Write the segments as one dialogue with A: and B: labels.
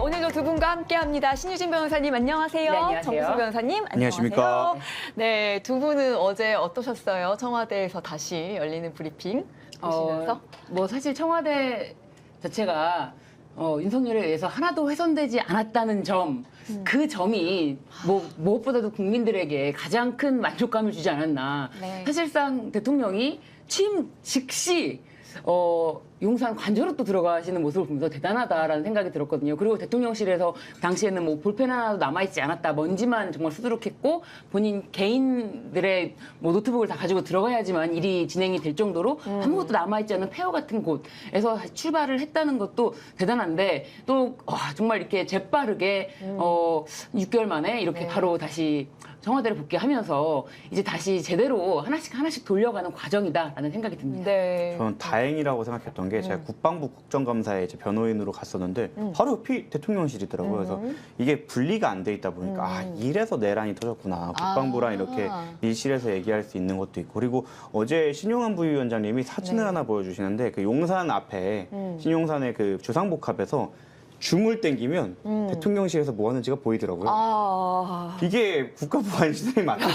A: 오늘도 두 분과 함께합니다. 신유진 변호사님 안녕하세요.
B: 네, 안녕하세요.
A: 정수수 변호사님
C: 안녕하십니까.
A: 안녕하세요. 네, 두 분은 어제 어떠셨어요? 청와대에서 다시 열리는 브리핑 보시면서?
B: 뭐 사실 청와대 자체가 윤석열에 의해서 하나도 훼손되지 않았다는 점, 그 점이 뭐 무엇보다도 국민들에게 가장 큰 만족감을 주지 않았나.
A: 네.
B: 사실상 대통령이 취임 즉시 용산 관저로 또 들어가시는 모습을 보면서 대단하다라는 생각이 들었거든요. 그리고 대통령실에서 당시에는 뭐 볼펜 하나도 남아있지 않았다. 먼지만 정말 수두룩했고 본인 개인들의 뭐 노트북을 다 가지고 들어가야지만 일이 진행이 될 정도로 아무것도 남아있지 않은 폐허 같은 곳에서 출발을 했다는 것도 대단한데 또 정말 이렇게 재빠르게 6개월 만에 이렇게
A: 네.
B: 바로 다시 청와대를 복귀하면서 이제 다시 제대로 하나씩 돌려가는 과정이다라는 생각이 듭니다.
A: 네.
C: 저는 다행이라고 생각했던 게 제가 국방부 국정감사에 이제 변호인으로 갔었는데 바로 옆이 대통령실이더라고요. 그래서 이게 분리가 안 돼 있다 보니까 이래서 내란이 터졌구나. 국방부랑 이렇게 밀실에서 얘기할 수 있는 것도 있고 그리고 어제 신용환 부위원장님이 사진을
A: 네.
C: 하나 보여주시는데 그 용산 앞에 신용산의 그 주상복합에서 줌을 땡기면 대통령실에서 뭐 하는지가 보이더라고요. 이게 국가보안 시스템이 맞는지.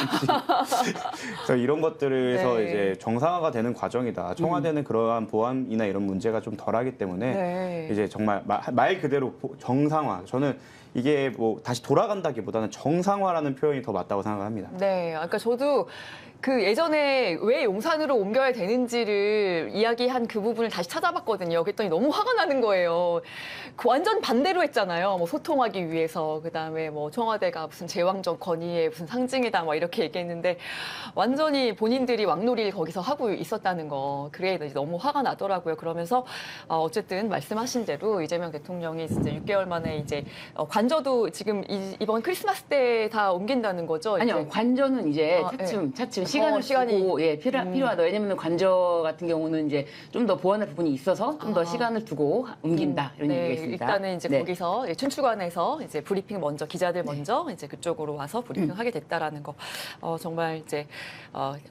C: 그래서 이런 것들에서
A: 네.
C: 이제 정상화가 되는 과정이다. 청와대는 그러한 보안이나 이런 문제가 좀 덜하기 때문에
A: 네.
C: 이제 정말 말 그대로 정상화. 저는 이게 뭐 다시 돌아간다기보다는 정상화라는 표현이 더 맞다고 생각합니다.
A: 네, 그러니까 저도 그 예전에 왜 용산으로 옮겨야 되는지를 이야기한 그 부분을 다시 찾아봤거든요. 그랬더니 너무 화가 나는 거예요. 그 완전 반대로 했잖아요. 뭐 소통하기 위해서 그다음에 뭐 청와대가 무슨 제왕적 권위의 무슨 상징이다 뭐 이렇게 얘기했는데 완전히 본인들이 왕놀이를 거기서 하고 있었다는 거. 그래 너무 화가 나더라고요. 그러면서 어쨌든 말씀하신 대로 이재명 대통령이 진짜 6개월 만에 이제 관저도 지금 이번 크리스마스 때 다 옮긴다는 거죠.
B: 아니요,
A: 이제.
B: 관저는 이제
A: 네.
B: 차츰 시간을 두고 필요하다. 왜냐면 관저 같은 경우는 이제 좀 더 보완할 부분이 있어서 좀 더 시간을 두고 옮긴다 이런 얘기가 있습니다.
A: 일단은 이제
B: 네.
A: 거기서 춘추관에서 이제 브리핑 먼저 기자들 먼저 이제 그쪽으로 와서 브리핑하게 됐다라는 거 정말 이제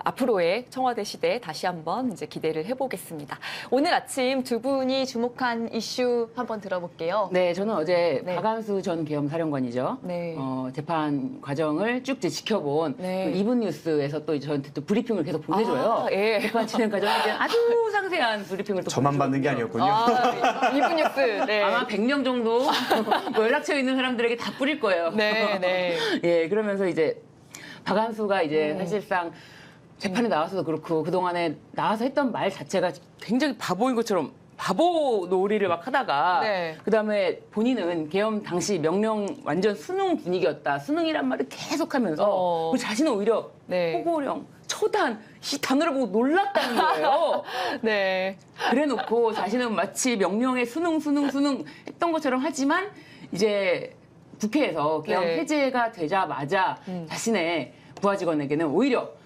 A: 앞으로의 청와대 시대 다시 한번 이제 기대를 해보겠습니다. 오늘 아침 두 분이 주목한 이슈 한번 들어볼게요.
B: 네, 저는 어제
A: 네.
B: 박한수 전 계엄사령관이죠.
A: 네.
B: 재판 과정을 쭉 지켜본
A: 네.
B: 그 이분 뉴스에서 또 저한테 또 브리핑을 계속 보내줘요.
A: 예.
B: 재판 진행 과정에 대한 아주 상세한 브리핑을 또
C: 저만 받는 게
B: 보내주거든요.
C: 아니었군요.
A: 이분 뉴스. 네.
B: 아마 100명 정도 뭐 연락처 있는 사람들에게 다 뿌릴 거예요.
A: 네, 네.
B: 예, 그러면서 이제 박한수가 이제 사실상 재판에 나와서도 그렇고 그동안에 나와서 했던 말 자체가 굉장히 바보인 것처럼 바보 놀이를 막 하다가
A: 네.
B: 그다음에 본인은 계엄 당시 명령 완전 수능 분위기였다. 수능이란 말을 계속하면서 그 자신은 오히려
A: 네.
B: 호고령, 처단 이 단어를 보고 놀랐다는 거예요.
A: 네.
B: 그래놓고 자신은 마치 명령에 수능 했던 것처럼 하지만 이제 국회에서 계엄
A: 네.
B: 해제가 되자마자 자신의 부하 직원에게는 오히려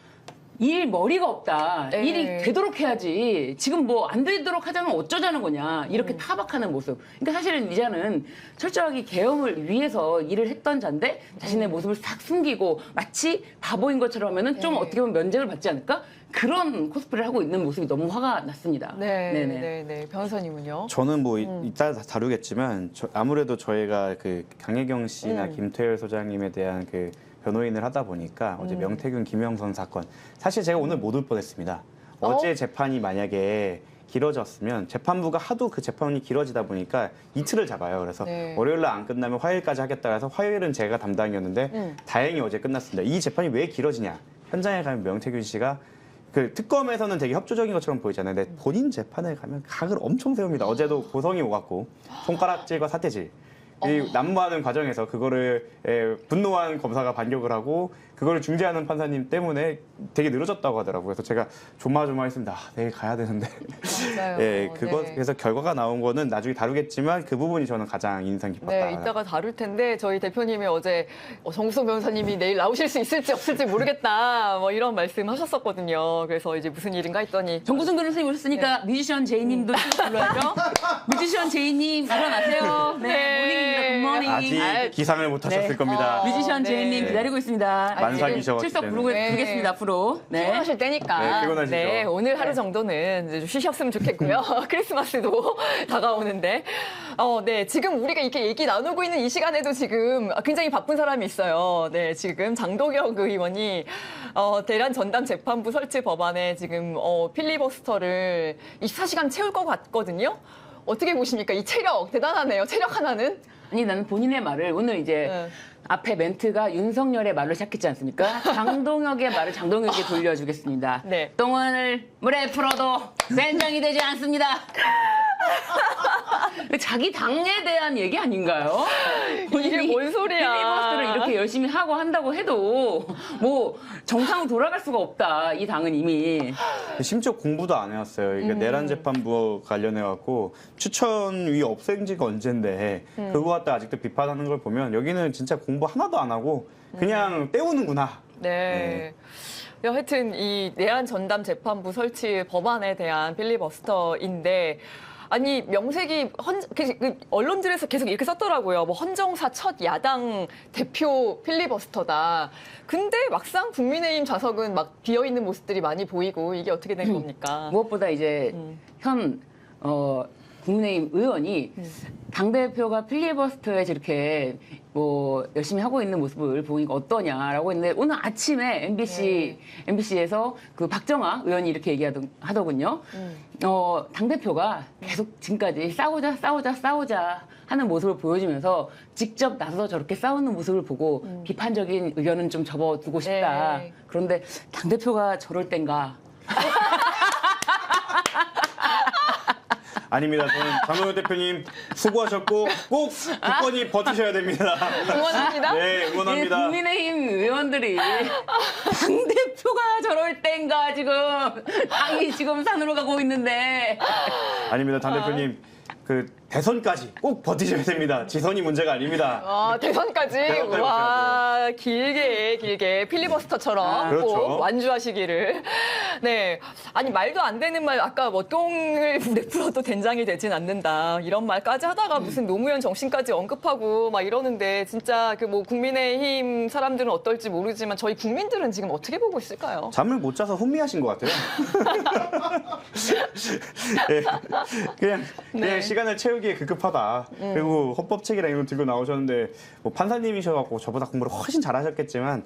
B: 일 머리가 없다.
A: 네.
B: 일이 되도록 해야지. 지금 뭐 안 되도록 하자면 어쩌자는 거냐. 이렇게 타박하는 모습. 그러니까 사실은 이자는 철저하게 계엄을 위해서 일을 했던 자인데 자신의 모습을 싹 숨기고 마치 바보인 것처럼 하면은 좀 어떻게 보면 면죄를 받지 않을까? 그런 코스프레를 하고 있는 모습이 너무 화가 났습니다.
A: 네.
B: 네네.
A: 네. 네. 변호사님은요?
C: 저는 뭐 이따 다루겠지만 아무래도 저희가 그 강혜경 씨나 김태열 소장님에 대한 그 변호인을 하다 보니까 어제 명태균, 김영선 사건 사실 제가 오늘 못 올 뻔했습니다. 어제 재판이 만약에 길어졌으면 재판부가 하도 그 재판이 길어지다 보니까 이틀을 잡아요. 그래서
A: 네.
C: 월요일 날 안 끝나면 화요일까지 하겠다 해서 화요일은 제가 담당이었는데 다행히 어제 끝났습니다. 이 재판이 왜 길어지냐? 현장에 가면 명태균 씨가 그 특검에서는 되게 협조적인 것처럼 보이잖아요. 근데 본인 재판에 가면 각을 엄청 세웁니다. 어제도 고성이 오갔고 손가락질과 사태질. 이 난무하는 과정에서 그거를 분노한 검사가 반격을 하고 그거를 중재하는 판사님 때문에 되게 늘어졌다고 하더라고요. 그래서 제가 조마조마했습니다. 내일 가야 되는데.
A: 맞아요.
C: 예, 그거
A: 네.
C: 그래서 결과가 나온 거는 나중에 다루겠지만 그 부분이 저는 가장 인상 깊었다.
A: 네, 이따가 다룰 텐데 저희 대표님이 어제 정수성 변호사님이 내일 나오실 수 있을지 없을지 모르겠다 뭐 이런 말씀하셨었거든요. 그래서 이제 무슨 일인가 했더니
B: 정구승 변호사님 오셨으니까 뮤지션 제이님도 불러야죠. 뮤지션 제이님 일어나세요. 네, 모닝입니다. 굿모닝.
C: 아직 기상을 못 하셨을
B: 네.
C: 겁니다.
B: 뮤지션
A: 네.
B: 제이님 기다리고 있습니다.
C: 만삭이셔가지고
B: 출석
C: 때문에.
B: 부르겠습니다, 앞으로. 네.
A: 피곤하실 때니까.
C: 네, 피곤하시죠.
A: 네, 오늘 하루 정도는 이제 좀 쉬셨으면 좋겠고요. 크리스마스도 다가오는데. 네, 지금 우리가 이렇게 얘기 나누고 있는 이 시간에도 지금 굉장히 바쁜 사람이 있어요. 네, 지금 장도경 의원이 대란 전담 재판부 설치 법안에 지금 필리버스터를 24시간 채울 것 같거든요. 어떻게 보십니까? 이 체력 대단하네요. 체력 하나는.
B: 아니 나는 본인의 말을 오늘 이제
A: 네.
B: 앞에 멘트가 윤석열의 말로 시작했지 않습니까? 장동혁의 말을 장동혁에게 돌려주겠습니다.
A: 네.
B: 똥을 물에 풀어도 된장이 되지 않습니다. 자기 당에 대한 얘기 아닌가요?
A: 이게 뭔 소리야.
B: 필리버스터를 이렇게 열심히 하고 한다고 해도 뭐 정상으로 돌아갈 수가 없다. 이 당은 이미.
C: 심지어 공부도 안 해왔어요. 이게 내란 재판부 관련해갖고 추천위 없앤 지가 언젠데 그거 갖다 아직도 비판하는 걸 보면 여기는 진짜 공부 하나도 안 하고 그냥 때우는구나.
A: 네. 하여튼 이 내란 전담 재판부 설치 법안에 대한 필리버스터인데 아니 명색이 언론들에서 계속 이렇게 썼더라고요. 뭐 헌정사 첫 야당 대표 필리버스터다. 근데 막상 국민의힘 좌석은 막 비어 있는 모습들이 많이 보이고 이게 어떻게 된 겁니까?
B: 무엇보다 이제 현 국민의힘 의원이 당대표가 필리버스터에 저렇게 뭐 열심히 하고 있는 모습을 보니까 어떠냐라고 했는데 오늘 아침에 MBC에서 그 박정아 의원이 이렇게 얘기하더군요. 당대표가 계속 지금까지 싸우자 하는 모습을 보여주면서 직접 나서서 저렇게 싸우는 모습을 보고 비판적인 의견은 좀 접어두고 싶다.
A: 네.
B: 그런데 당대표가 저럴 땐가.
C: 아닙니다. 저는 장동혁 대표님 수고하셨고 꼭 굳건히 버티셔야 됩니다.
A: 응원합니다.
C: 네,
B: 이
C: 응원합니다.
B: 국민의힘 의원들이 당대표가 저럴 땐가 지금 당이 지금 산으로 가고 있는데
C: 아닙니다. 당 대표님 그 대선까지 꼭 버티셔야 됩니다. 지선이 문제가 아닙니다.
A: 대선까지
C: 대선까지
A: 와 길게 필리버스터처럼
C: 그렇죠.
A: 꼭 완주하시기를. 네, 아니 말도 안 되는 말 아까 뭐 똥을 물에 풀어도 된장이 되진 않는다 이런 말까지 하다가 무슨 노무현 정신까지 언급하고 막 이러는데 진짜 그 뭐 국민의힘 사람들은 어떨지 모르지만 저희 국민들은 지금 어떻게 보고 있을까요?
C: 잠을 못 자서 혼미하신 것 같아요. 네, 그냥
A: 네.
C: 시간을 채우기에 급급하다. 그리고 헌법책이랑 이런 거 들고 나오셨는데 뭐 판사님이셔갖고 저보다 공부를 훨씬 잘하셨겠지만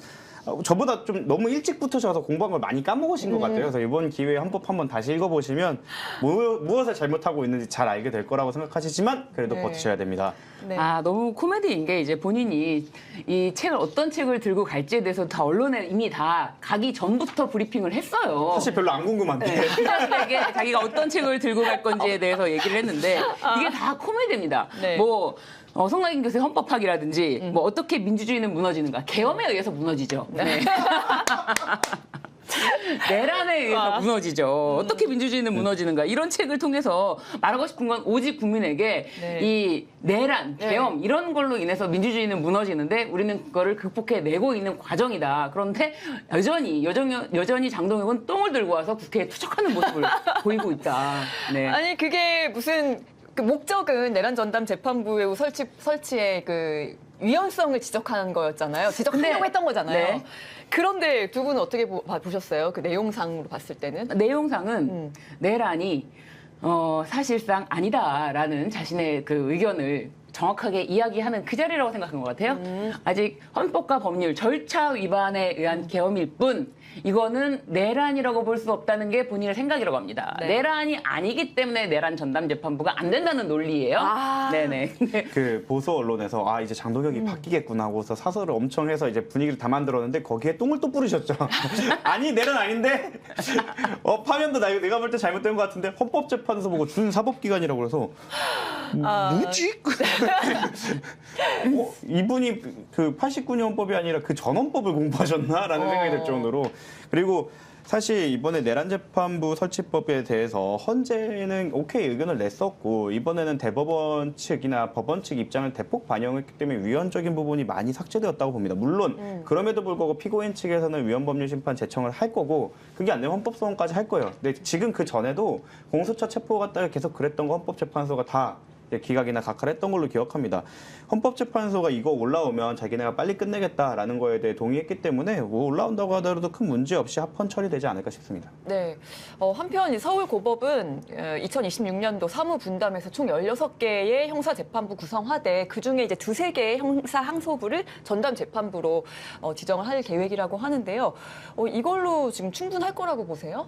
C: 저보다 좀 너무 일찍 붙으셔서 공부한 걸 많이 까먹으신 것 같아요. 그래서 이번 기회에 헌법 한번 다시 읽어보시면 무엇을 잘못하고 있는지 잘 알게 될 거라고 생각하시지만 그래도
A: 네.
C: 버티셔야 됩니다.
A: 네.
B: 아 너무 코미디인 게 이제 본인이 이 책을 어떤 책을 들고 갈지에 대해서 다 언론에 이미 다 가기 전부터 브리핑을 했어요.
C: 사실 별로 안 궁금한데.
B: 네, 기자들에게 자기가 어떤 책을 들고 갈 건지에 대해서 얘기를 했는데 이게 다 코미디입니다.
A: 네.
B: 뭐 성낙인 교수의 헌법학이라든지 뭐 어떻게 민주주의는 무너지는가 계엄에 의해서 무너지죠. 네. 내란에 의해서 무너지죠. 어떻게 민주주의는 무너지는가 이런 책을 통해서 말하고 싶은 건 오직 국민에게
A: 네.
B: 이 내란, 계엄 이런 걸로 인해서 민주주의는 무너지는데 우리는 그거를 극복해내고 있는 과정이다. 그런데 여전히 장동혁은 똥을 들고 와서 국회에 투척하는 모습을 보이고 있다. 네.
A: 아니 그게 무슨 그 목적은 내란 전담 재판부의 설치의 그 위헌성을 지적하는 거였잖아요. 지적하려고
B: 근데,
A: 했던 거잖아요.
B: 네.
A: 그런데 두 분은 어떻게 보셨어요? 그 내용상으로 봤을 때는?
B: 내용상은 내란이 사실상 아니다라는 자신의 그 의견을 정확하게 이야기하는 그 자리라고 생각한 것 같아요. 아직 헌법과 법률 절차 위반에 의한 계엄일 뿐 이거는 내란이라고 볼 수 없다는 게 본인의 생각이라고 합니다.
A: 네.
B: 내란이 아니기 때문에 내란 전담 재판부가 안 된다는 논리예요.
A: 아.
B: 네네.
C: 그 보수 언론에서 이제 장동혁이 바뀌겠구나 하고서 사설을 엄청 해서 이제 분위기를 다 만들었는데 거기에 똥을 또 뿌리셨죠. 아니 내란 아닌데 파면도 내가 볼 때 잘못된 것 같은데 헌법재판소 보고 준사법기관이라고 그래서 뭐지? 이분이 그 89년 헌법이 아니라 그 전 헌법을 공부하셨나라는 생각이 들 정도로. 그리고 사실 이번에 내란재판부 설치법에 대해서 헌재는 오케이 의견을 냈었고 이번에는 대법원 측이나 법원 측 입장을 대폭 반영했기 때문에 위헌적인 부분이 많이 삭제되었다고 봅니다. 물론 그럼에도 불구하고 피고인 측에서는 위헌법률 심판 제청을 할 거고 그게 안 되면 헌법소원까지 할 거예요. 근데 지금 그 전에도 공수처 체포 갔다가 계속 그랬던 거 헌법재판소가 다 이제 기각이나 각하를 했던 걸로 기억합니다. 헌법재판소가 이거 올라오면 자기네가 빨리 끝내겠다라는 거에 대해 동의했기 때문에 뭐 올라온다고 하더라도 큰 문제 없이 합헌 처리되지 않을까 싶습니다.
A: 네. 한편 이 서울고법은 2026년도 사무분담에서 총 16개의 형사재판부 구성하되 그중에 이제 2-3개의 형사항소부를 전담재판부로 지정을 할 계획이라고 하는데요. 이걸로 지금 충분할 거라고 보세요?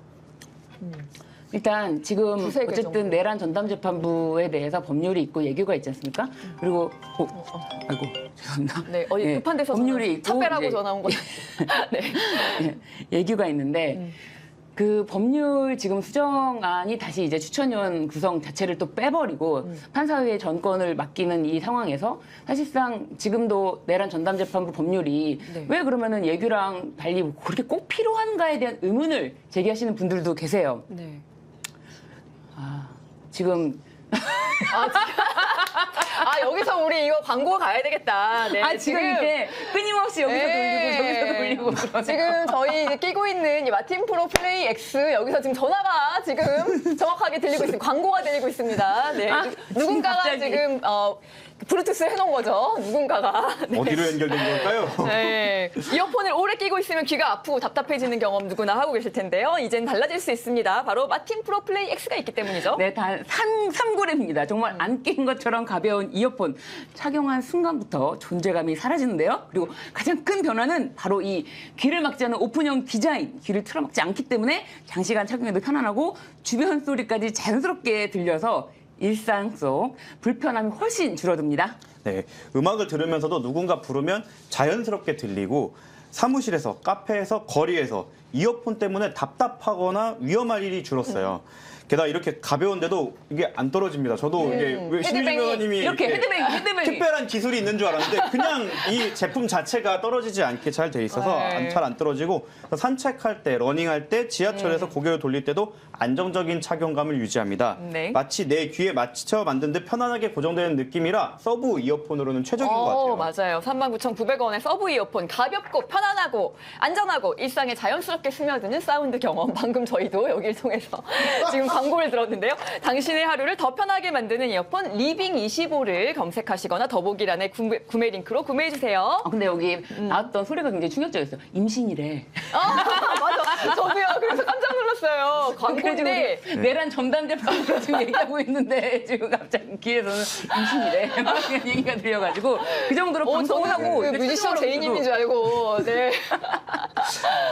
B: 일단 지금
A: 두세 개 정도.
B: 어쨌든 내란 전담재판부에 대해서 법률이 있고 예규가 있지 않습니까? 그리고 아이고 죄송합니다.
A: 네,
B: 예,
A: 급한 데서
B: 법률이 있고
A: 차별하고
B: 이제
A: 전화 온 거. 네.
B: 예규가 있는데 그 법률 지금 수정안이 다시 이제 추천위원 구성 자체를 또 빼버리고 판사회에 전권을 맡기는 이 상황에서 사실상 지금도 내란 전담재판부 법률이
A: 네.
B: 왜 그러면은 예규랑 달리 그렇게 꼭 필요한가에 대한 의문을 제기하시는 분들도 계세요.
A: 네.
B: 지금
A: 여기서 우리 이거 광고 가야 되겠다. 네,
B: 지금 이게 끊임없이 여기서
A: 네.
B: 돌리고 저기서 돌리고 그러네요.
A: 지금 저희 이제 끼고 있는 이 마틴 프로 플레이 X 여기서 지금 전화가 지금 정확하게 들리고 있습니다. 광고가 들리고 있습니다. 네. 누군가가
B: 갑자기.
A: 지금 블루투스 해놓은 거죠. 누군가가. 네.
C: 어디로 연결된 걸까요?
A: 네. 이어폰을 오래 끼고 있으면 귀가 아프고 답답해지는 경험 누구나 하고 계실 텐데요. 이젠 달라질 수 있습니다. 바로 마틴 프로 플레이 X가 있기 때문이죠.
B: 네, 단 3g입니다. 정말 안 낀 것처럼 가벼운 이어폰 착용한 순간부터 존재감이 사라지는데요. 그리고 가장 큰 변화는 바로 이 귀를 막지 않는 오픈형 디자인, 귀를 틀어막지 않기 때문에 장시간 착용해도 편안하고 주변 소리까지 자연스럽게 들려서 일상 속 불편함이 훨씬 줄어듭니다.
C: 네, 음악을 들으면서도 누군가 부르면 자연스럽게 들리고 사무실에서, 카페에서, 거리에서 이어폰 때문에 답답하거나 위험할 일이 줄었어요. 게다가 이렇게 가벼운데도 이게 안 떨어집니다. 저도 이게 왜 신일
A: 헤드뱅이
C: 변호님이
B: 이렇게 헤드뱅이.
C: 특별한 기술이 있는 줄 알았는데 그냥 이 제품 자체가 떨어지지 않게 잘 돼 있어서
A: 네.
C: 잘 안 떨어지고 산책할 때, 러닝할 때, 지하철에서 고개를 돌릴 때도 안정적인 착용감을 유지합니다.
A: 네.
C: 마치 내 귀에 맞춰 만든 듯 편안하게 고정되는 느낌이라 서브 이어폰으로는 최적인 것 같아요.
A: 맞아요. 39,900원의 서브 이어폰 가볍고 편안하고 안전하고 일상에 자연스럽게 스며드는 사운드 경험. 방금 저희도 여기를 통해서 지금 광고를 들었는데요. 당신의 하루를 더 편하게 만드는 이어폰 리빙25를 검색하시거나 더보기란의 구매 링크로 구매해주세요.
B: 근데 여기 나왔던 소리가 굉장히 충격적이었어요. 임신이래.
A: 맞아. 저도요. 그래서 깜짝 놀랐어요. 광고인데
B: 그래가지고 내란 전담대표로 지금 얘기하고 있는데 지금 갑자기 귀에서는 임신이래. 막 이런 얘기가 들려가지고 그 정도로 방송을 하고
A: 그 뮤지션 제이님인 줄 알고. 네.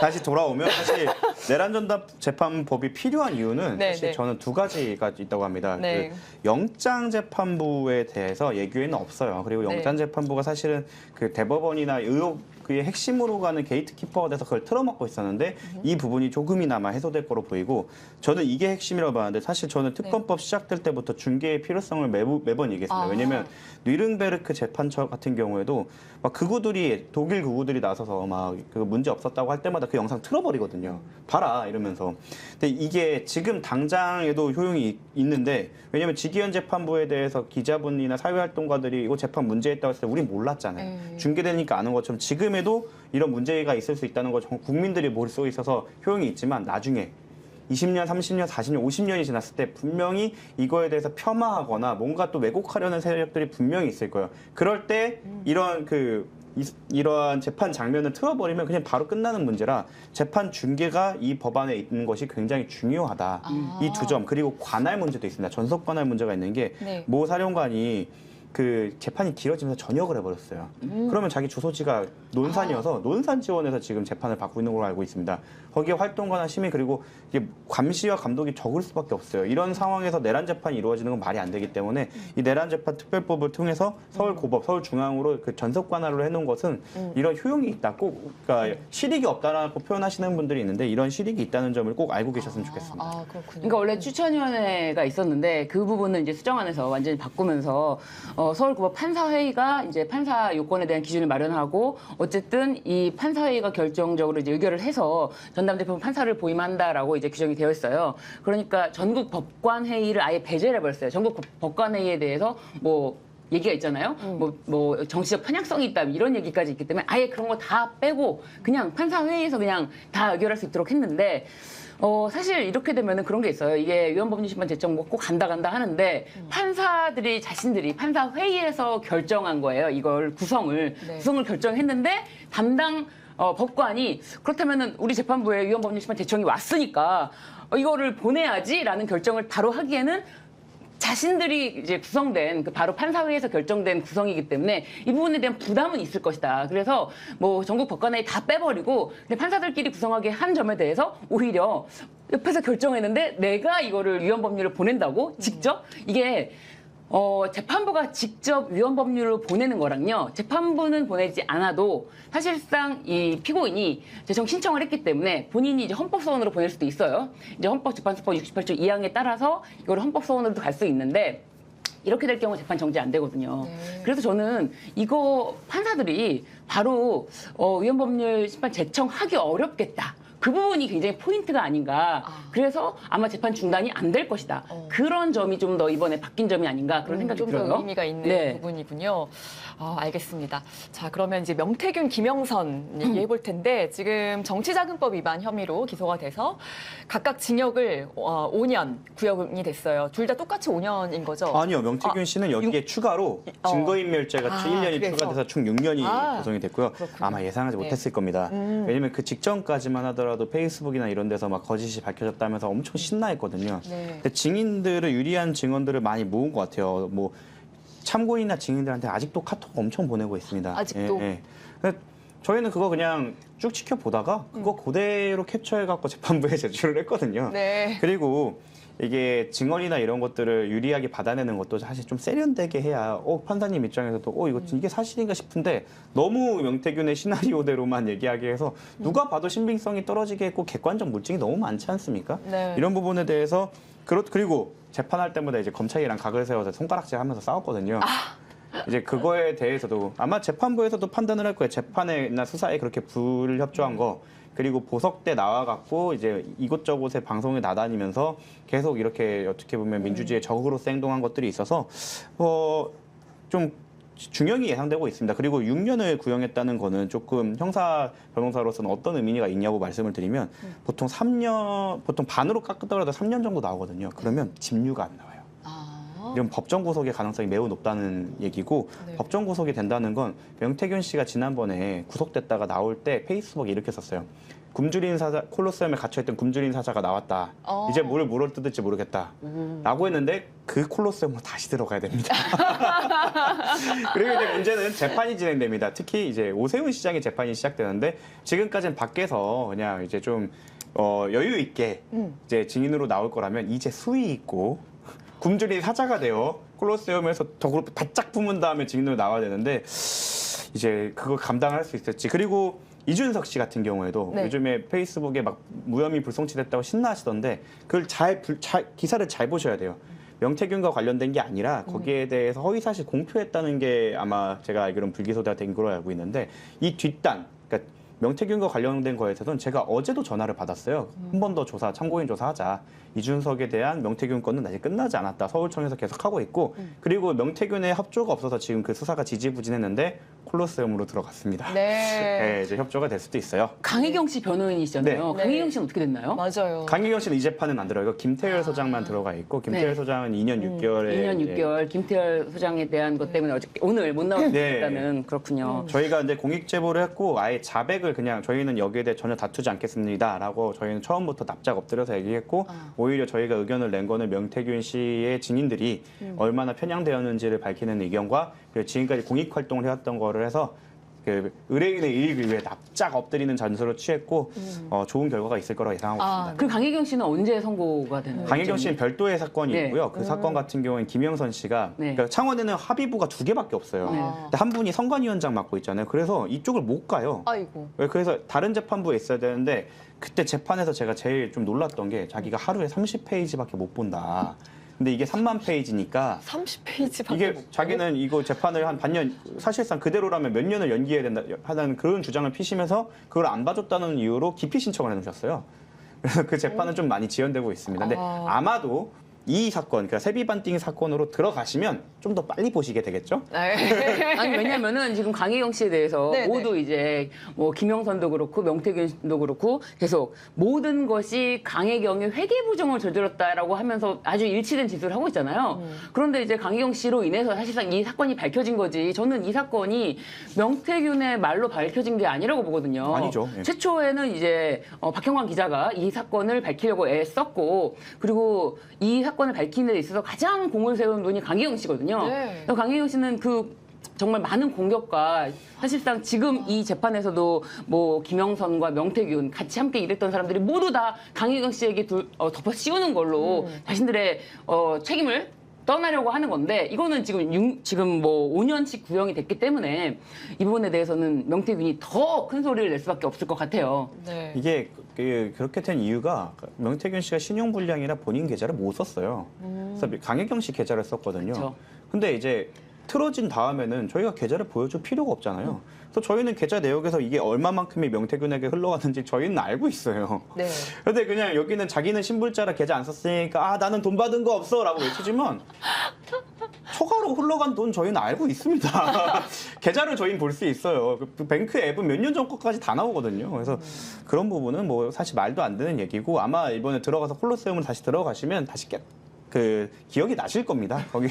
C: 다시 돌아오면 사실 내란 전담 재판법이 필요한 이유는
A: 네,
C: 사실
A: 네.
C: 저는 2가지가 있다고 합니다.
A: 네.
C: 그 영장 재판부에 대해서 예규에는 없어요. 그리고
A: 네.
C: 영장 재판부가 사실은 그 대법원이나 의혹 그의 핵심으로 가는 게이트키퍼가 돼서 그걸 틀어막고 있었는데 이 부분이 조금이나마 해소될 거로 보이고 저는 이게 핵심이라고 봤는데 사실 저는 특검법 시작될 때부터 중개의 필요성을 매번 얘기했습니다. 왜냐하면 뉘른베르크 재판처 같은 경우에도 막 극우들이 독일 극우들이 나서서 막 그 문제 없었다고 할 때마다 그 영상 틀어버리거든요. 봐라 이러면서. 근데 이게 지금 당장에도 효용이 있는데 왜냐하면 지기현 재판부에 대해서 기자분이나 사회활동가들이 이거 재판 문제있다고 했을 때 우린 몰랐잖아요. 중계되니까 아는 것처럼 지금에도 이런 문제가 있을 수 있다는 거 국민들이 머릿속에 있어서 효용이 있지만 나중에 20년, 30년, 40년, 50년이 지났을 때 분명히 이거에 대해서 폄하하거나 뭔가 또 왜곡하려는 세력들이 분명히 있을 거예요. 그럴 때 이러한 재판 장면을 틀어버리면 그냥 바로 끝나는 문제라 재판 중계가 이 법안에 있는 것이 굉장히 중요하다. 이 2점. 그리고 관할 문제도 있습니다. 전속 관할 문제가 있는 게 모
A: 네.
C: 사령관이 그 재판이 길어지면서 전역을 해버렸어요. 그러면 자기 주소지가 논산이어서 논산 지원에서 지금 재판을 받고 있는 걸로 알고 있습니다. 거기에 활동가나 시민 그리고 이게 감시와 감독이 적을 수밖에 없어요. 이런 상황에서 내란 재판이 이루어지는 건 말이 안 되기 때문에 이 내란 재판 특별법을 통해서 서울고법, 서울중앙으로 그 전속 관할로 해놓은 것은 이런 효용이 있다. 꼭 그러니까 실익이 없다라고 표현하시는 분들이 있는데 이런 실익이 있다는 점을 꼭 알고 계셨으면 좋겠습니다.
A: 그렇군요.
B: 그러니까 원래 추천위원회가 있었는데 그 부분은 이제 수정안에서 완전히 바꾸면서 서울고법 판사회의가 이제 판사 요건에 대한 기준을 마련하고 어쨌든 이 판사회의가 결정적으로 이제 의결을 해서 전담대표 판사를 보임한다라고 이제 규정이 되어 있어요. 그러니까 전국 법관회의를 아예 배제를 해버렸어요. 전국 법관회의에 대해서 뭐 얘기가 있잖아요. 뭐 정치적 편향성이 있다 이런 얘기까지 있기 때문에 아예 그런 거 다 빼고 그냥 판사회의에서 그냥 다 의결할 수 있도록 했는데 사실 이렇게 되면은 그런 게 있어요. 이게 위헌법률심판 제청 뭐 꼭 간다 하는데 판사들이 자신들이 판사 회의에서 결정한 거예요. 이걸 구성을 결정했는데 담당 법관이 그렇다면은 우리 재판부에 위헌법률심판 제청이 왔으니까 이거를 보내야지라는 결정을 바로 하기에는 자신들이 이제 구성된 바로 판사회에서 결정된 구성이기 때문에 이 부분에 대한 부담은 있을 것이다. 그래서 뭐 전국 법관회의 다 빼버리고 근데 판사들끼리 구성하게 한 점에 대해서 오히려 옆에서 결정했는데 내가 이거를 위헌법률을 보낸다고 직접 이게 재판부가 직접 위헌법률을 보내는 거랑요. 재판부는 보내지 않아도 사실상 이 피고인이 재청 신청을 했기 때문에 본인이 이제 헌법소원으로 보낼 수도 있어요. 이제 헌법재판소법 68조 2항에 따라서 이걸 헌법소원으로도 갈 수 있는데 이렇게 될 경우 재판 정지 안 되거든요. 그래서 저는 이거 판사들이 바로 위헌법률 심판 제청하기 어렵겠다. 그 부분이 굉장히 포인트가 아닌가. 그래서 아마 재판 중단이 안 될 것이다. 그런 점이 좀 더 이번에 바뀐 점이 아닌가 그런 생각이
A: 좀
B: 들어요.
A: 더 의미가 있는 부분이군요. 알겠습니다. 자, 그러면 이제 명태균, 김영선 얘기해 볼 텐데 지금 정치자금법 위반 혐의로 기소가 돼서 각각 징역을 5년 구형이 됐어요. 둘 다 똑같이 5년인 거죠?
C: 아니요, 명태균 씨는 여기에 추가로 증거인멸죄가 1년이
A: 그래서?
C: 추가돼서 총 6년이 구성이 됐고요.
A: 그렇군요.
C: 아마 예상하지 못했을 겁니다. 왜냐면 그 직전까지만 하더라도 페이스북이나 이런 데서 막 거짓이 밝혀졌다면서 엄청 신나했거든요. 근데 증인들을 유리한 증언들을 많이 모은 것 같아요. 뭐 참고인이나 증인들한테 아직도 카톡 엄청 보내고 있습니다.
A: 아직도?
C: 그래서 저희는 그거 그냥 쭉 지켜보다가 그거 그대로 캡처해갖고 재판부에 제출을 했거든요. 그리고 이게 증언이나 이런 것들을 유리하게 받아내는 것도 사실 좀 세련되게 해야 판사님 입장에서도 이게 사실인가 싶은데 너무 명태균의 시나리오대로만 얘기하게 해서 누가 봐도 신빙성이 떨어지게 했고 객관적 물증이 너무 많지 않습니까? 이런 부분에 대해서 그리고 재판할 때마다 이제 검찰이랑 각을 세워서 손가락질 하면서 싸웠거든요. 이제 그거에 대해서도 아마 재판부에서도 판단을 할 거예요. 재판이나 수사에 그렇게 불협조한 거 그리고 보석 때 나와갖고 이제 이곳저곳에 방송에 나다니면서 계속 이렇게 어떻게 보면 민주주의의 적으로서 행동한 것들이 있어서 좀 중형이 예상되고 있습니다. 그리고 6년을 구형했다는 거는 조금 형사 변호사로서는 어떤 의미가 있냐고 말씀을 드리면 보통 반으로 깎더라도 3년 정도 나오거든요. 그러면 집유가 안 나와요. 이런 법정 구속의 가능성이 매우 높다는 얘기고 법정 구속이 된다는 건 명태균 씨가 지난번에 구속됐다가 나올 때 페이스북에 이렇게 썼어요. 굶주린 사자, 콜로세움에 갇혀있던 굶주린 사자가 나왔다. 이제 뭘 물어뜯을지 모르겠다. 라고 했는데 그 콜로세움으로 다시 들어가야 됩니다. 그리고 이제 문제는 재판이 진행됩니다. 특히 이제 오세훈 시장의 재판이 시작되는데 지금까지는 밖에서 그냥 이제 좀 여유 있게 이제 증인으로 나올 거라면 이제 수위 있고 굶주린 사자가 되어 콜로세움에서 덕으로 바짝 품은 다음에 증인으로 나와야 되는데 이제 그걸 감당할 수 있을지. 그리고 이준석 씨 같은 경우에도 요즘에 페이스북에 막 무혐의 불송치됐다고 신나하시던데 그걸 기사를 잘 보셔야 돼요. 명태균과 관련된 게 아니라 거기에 대해서 허위사실 공표했다는 게 아마 제가 알기로는 불기소가 된 걸로 알고 있는데 이 뒷단, 그러니까 명태균과 관련된 거에 대해서는 제가 어제도 전화를 받았어요. 한 번 더 참고인 조사하자. 이준석에 대한 명태균 건은 아직 끝나지 않았다. 서울청에서 계속하고 있고 그리고 명태균의 협조가 없어서 지금 그 수사가 지지부진했는데 콜로세움으로 들어갔습니다. 이제 협조가 될 수도 있어요.
B: 강혜경 씨 변호인이시잖아요. 강혜경 씨는 어떻게 됐나요?
A: 맞아요.
C: 강혜경 씨는 이 재판은 안 들어요. 김태열 소장만 들어가 있고 김태열 소장은 2년 6개월에
B: 2년 6개월 김태열 소장에 대한 것 때문에 오늘 못 나왔다는 그렇군요.
C: 저희가 이제 공익 제보를 했고 아예 자백을 그냥 저희는 여기에 대해 전혀 다투지 않겠습니다라고 저희는 처음부터 납작 엎드려서 얘기했고 오히려 저희가 의견을 낸 거는 명태균 씨의 증인들이 얼마나 편향되었는지를 밝히는 의견과 그리고 지금까지 공익 활동을 해왔던 거를 해서 그 의뢰인의 이익을 위해 납작 엎드리는 전술을 취했고 좋은 결과가 있을 거라고 예상하고 있습니다.
B: 그럼 강혜경 씨는 언제 선고가 되나요?
C: 강혜경 씨는 별도의 사건이 있고요. 그 사건 같은 경우는 김영선 씨가 그러니까 창원에는 합의부가 2개밖에 없어요. 근데 한 분이 선관위원장 맡고 있잖아요. 그래서 이쪽을 못 가요.
A: 아이고.
C: 그래서 다른 재판부에 있어야 되는데 그때 재판에서 제가 제일 좀 놀랐던 게 자기가 하루에 30페이지밖에 못 본다. 근데 이게 3만 페이지니까
A: 30페이지밖에
C: 이게 자기는 이거 재판을 한 반년 사실상 그대로라면 몇 년을 연기해야 된다 하는 그런 주장을 피시면서 그걸 안 봐줬다는 이유로 기피 신청을 해놓으셨어요. 그래서 그 재판은 좀 많이 지연되고 있습니다. 근데 아마도 이 사건, 그러니까 세비반띵 사건으로 들어가시면 좀 더 빨리 보시게 되겠죠?
A: 네.
B: 아니 왜냐면은 지금 강혜경 씨에 대해서
A: 네네.
B: 모두 이제 뭐 김영선도 그렇고 명태균도 그렇고 계속 모든 것이 강혜경이 회계 부정을 저질렀다라고 하면서 아주 일치된 진술을 하고 있잖아요. 그런데 이제 강혜경 씨로 인해서 사실상 이 사건이 밝혀진 거지. 저는 이 사건이 명태균의 말로 밝혀진 게 아니라고 보거든요.
C: 아니죠. 예.
B: 최초에는 이제 박형광 기자가 이 사건을 밝히려고 애썼고 그리고 이 사건을 밝히는 데 있어서 가장 공을 세운 분이 강혜경 씨거든요.
A: 네.
B: 그래서 강혜경 씨는 그 정말 많은 공격과 사실상 지금 이 재판에서도 뭐 김영선과 명태균 같이 함께 일했던 사람들이 모두 다 강혜경 씨에게 덮어 씌우는 걸로 자신들의 책임을 떠나려고 하는 건데 이거는 지금 뭐 5년씩 구형이 됐기 때문에 이 부분에 대해서는 명태균이 더 큰 소리를 낼 수밖에 없을 것 같아요.
A: 네.
C: 이게 그렇게 된 이유가 명태균 씨가 신용불량이라 본인 계좌를 못 썼어요. 그래서 강혜경 씨 계좌를 썼거든요.
B: 그쵸.
C: 근데 이제 틀어진 다음에는 저희가 계좌를 보여줄 필요가 없잖아요. 그래서 저희는 계좌 내역에서 이게 얼마만큼이 명태균에게 흘러가는지 저희는 알고 있어요.
A: 네.
C: 근데 그냥 여기는 자기는 신불자라 계좌 안 썼으니까 아 나는 돈 받은 거 없어라고 외치지만 초과로 흘러간 돈 저희는 알고 있습니다. 계좌를 저희는 볼 수 있어요. 그 뱅크 앱은 몇 년 전 것까지 다 나오거든요. 그래서 그런 부분은 뭐 사실 말도 안 되는 얘기고 아마 이번에 들어가서 콜로세움을 다시 들어가시면 다시 그 기억이 나실 겁니다. 거기에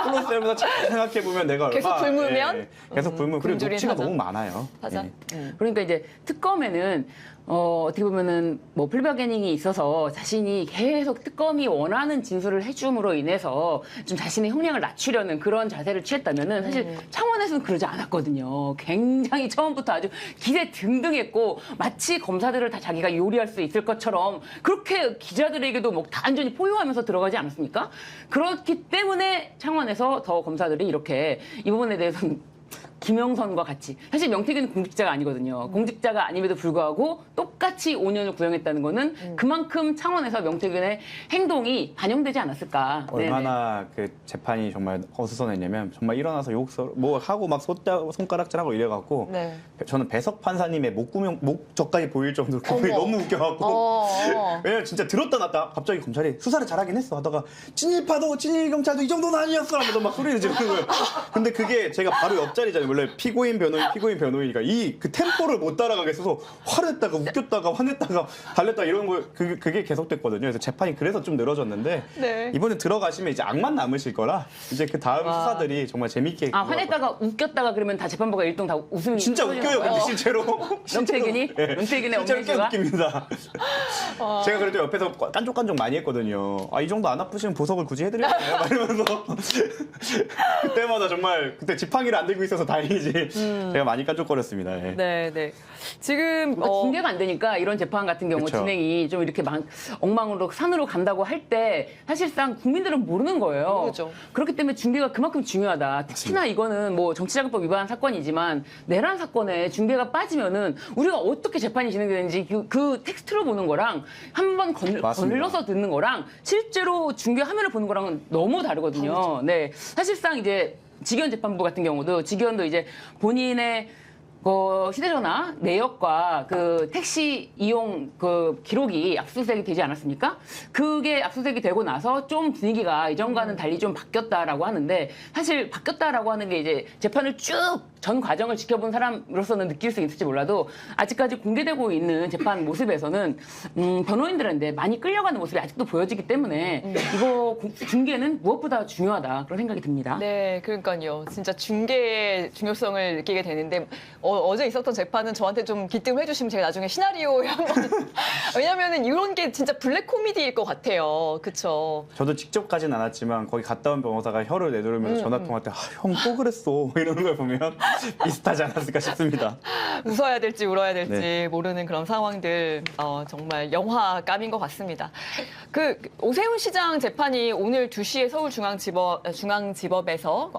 C: 콜로세움에서 잘 생각해 보면 내가 얼마
A: 계속 불무면?
C: 계속 불무 그리고
A: 굶주린
C: 녹취가
A: 사장.
C: 너무 많아요.
A: 사장.
C: 예.
B: 그러니까 이제 특검에는 어떻게 보면은 뭐 플바게닝이 있어서 자신이 계속 특검이 원하는 진술을 해줌으로 인해서 좀 자신의 형량을 낮추려는 그런 자세를 취했다면은 사실 창원에서는 그러지 않았거든요. 굉장히 처음부터 아주 기세 등등했고 마치 검사들을 다 자기가 요리할 수 있을 것처럼 그렇게 기자들에게도 뭐 다 안전히 포효하면서 들어가지 않았습니까? 그렇기 때문에 창원에서 더 검사들이 이렇게 이 부분에 대해서는 김영선과 같이 사실 명태균은 공직자가 아니거든요. 공직자가 아님에도 불구하고 똑같이 5년을 구형했다는 거는 그만큼 창원에서 명태균의 행동이 반영되지 않았을까.
C: 얼마나 그 재판이 정말 어수선했냐면 정말 일어나서 욕설 뭐 하고 막 손가락질하고 이래갖고
A: 네.
C: 저는 배석 판사님의 목젖까지 보일 정도로 그게
A: 어머.
C: 너무 웃겨갖고 왜냐면 진짜 들었다 놨다 갑자기 검찰이 수사를 잘하긴 했어 하다가 진일파도 진일경찰도 이 정도는 아니었어 하면서 막 소리를 지르는 거예요. 근데 그게 제가 바로 옆자리잖아요. 원래 피고인 변호인이니까 이 그 템포를 못 따라가겠어서 화냈다가 웃겼다가 화냈다가 달랬다 이런 거 그게 계속됐거든요. 그래서 재판이 그래서 좀 늘어졌는데
A: 네.
C: 이번에 들어가시면 이제 악만 남으실 거라 이제 그 다음 수사들이 정말 재밌게
B: 화냈다가 웃겼다가 그러면 다 재판부가 일동 다 웃음이
C: 진짜 웃겨요. 근데 실제로
B: 명태균이?
C: 네,
B: 명태균의
C: 실제로 꽤
B: 엄밀수가?
C: 웃깁니다. 제가 그래도 옆에서 깐족깐족 많이 했거든요. 아 이 정도 안 아프시면 보석을 굳이 해드려야 되나요? 막 이러면서 그때마다 정말 그때 지팡이를 안 들고 있어서 다행이지 제가 많이 깐족거렸습니다. 예.
A: 네, 네. 지금
B: 그러니까 중계가 안 되니까 이런 재판 같은 경우
C: 그쵸.
B: 진행이 좀 이렇게 엉망으로 산으로 간다고 할 때 사실상 국민들은 모르는 거예요.
A: 모르죠.
B: 그렇기 때문에 중계가 그만큼 중요하다. 특히나 이거는 뭐 정치자금법 위반 사건이지만 내란 사건에 중계가 빠지면은 우리가 어떻게 재판이 진행되는지 그 텍스트로 보는 거랑 한번
C: 맞습니다.
B: 걸러서 듣는 거랑 실제로 중계 화면을 보는 거랑은 너무 다르거든요. 네, 사실상 이제 직위원 재판부 같은 경우도 직위원도 이제 본인의 휴대전화 내역과 그 택시 이용 그 기록이 압수수색이 되지 않았습니까? 그게 압수수색이 되고 나서 좀 분위기가 이전과는 달리 좀 바뀌었다라고 하는데 사실 바뀌었다라고 하는 게 이제 재판을 쭉 전 과정을 지켜본 사람으로서는 느낄 수 있을지 몰라도 아직까지 공개되고 있는 재판 모습에서는 변호인들한테 많이 끌려가는 모습이 아직도 보여지기 때문에 이거 중계는 무엇보다 중요하다 그런 생각이 듭니다.
A: 네, 그러니까요. 진짜 중계의 중요성을 느끼게 되는데 어제 있었던 재판은 저한테 좀 기뜸을 해주시면 제가 나중에 시나리오에 한번 왜냐면은 이런 게 진짜 블랙 코미디일 것 같아요. 그쵸?
C: 저도 직접 가진 않았지만 거기 갔다 온 변호사가 혀를 내두르면서 전화 통화할 때 형 또 그랬어 이러는 걸 보면 비슷하지 않았을까 싶습니다.
A: 웃어야 될지 울어야 될지
C: 네.
A: 모르는 그런 상황들 정말 영화감인 것 같습니다. 그 오세훈 시장 재판이 오늘 2시에 중앙지법에서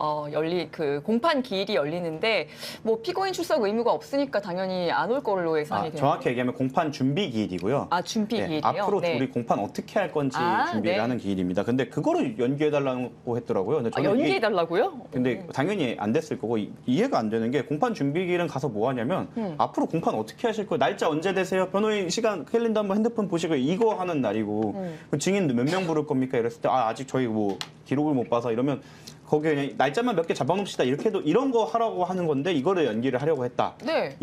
A: 그 공판 기일이 열리는데 뭐 피고인 출석 의무가 없으니까 당연히 안 올 걸로 예상이 돼요.
C: 정확히 얘기하면 공판 준비 기일이고요.
A: 아, 준비
C: 네,
A: 기일이요?
C: 앞으로
A: 네.
C: 우리 공판 어떻게 할 건지
A: 아,
C: 준비를
A: 네.
C: 하는 기일입니다. 근데 그거를 연기해달라고 했더라고요. 근데 저는 이게-
A: 연기해달라고요?
C: 근데 당연히 안 됐을 거고 이해가 안 되는 게 공판 준비기일은 가서 뭐 하냐면 앞으로 공판 어떻게 하실 거예요? 날짜 언제 되세요? 변호인 시간 캘린더 한번 핸드폰 보시고 이거 하는 날이고 그 증인 몇 명 부를 겁니까? 이랬을 때 아직 저희 뭐 기록을 못 봐서 이러면 거기에 그냥 날짜만 몇 개 잡아놓읍시다. 이렇게 해도 이런 거 하라고 하는 건데 이거를 연기를 하려고 했다.
A: 네.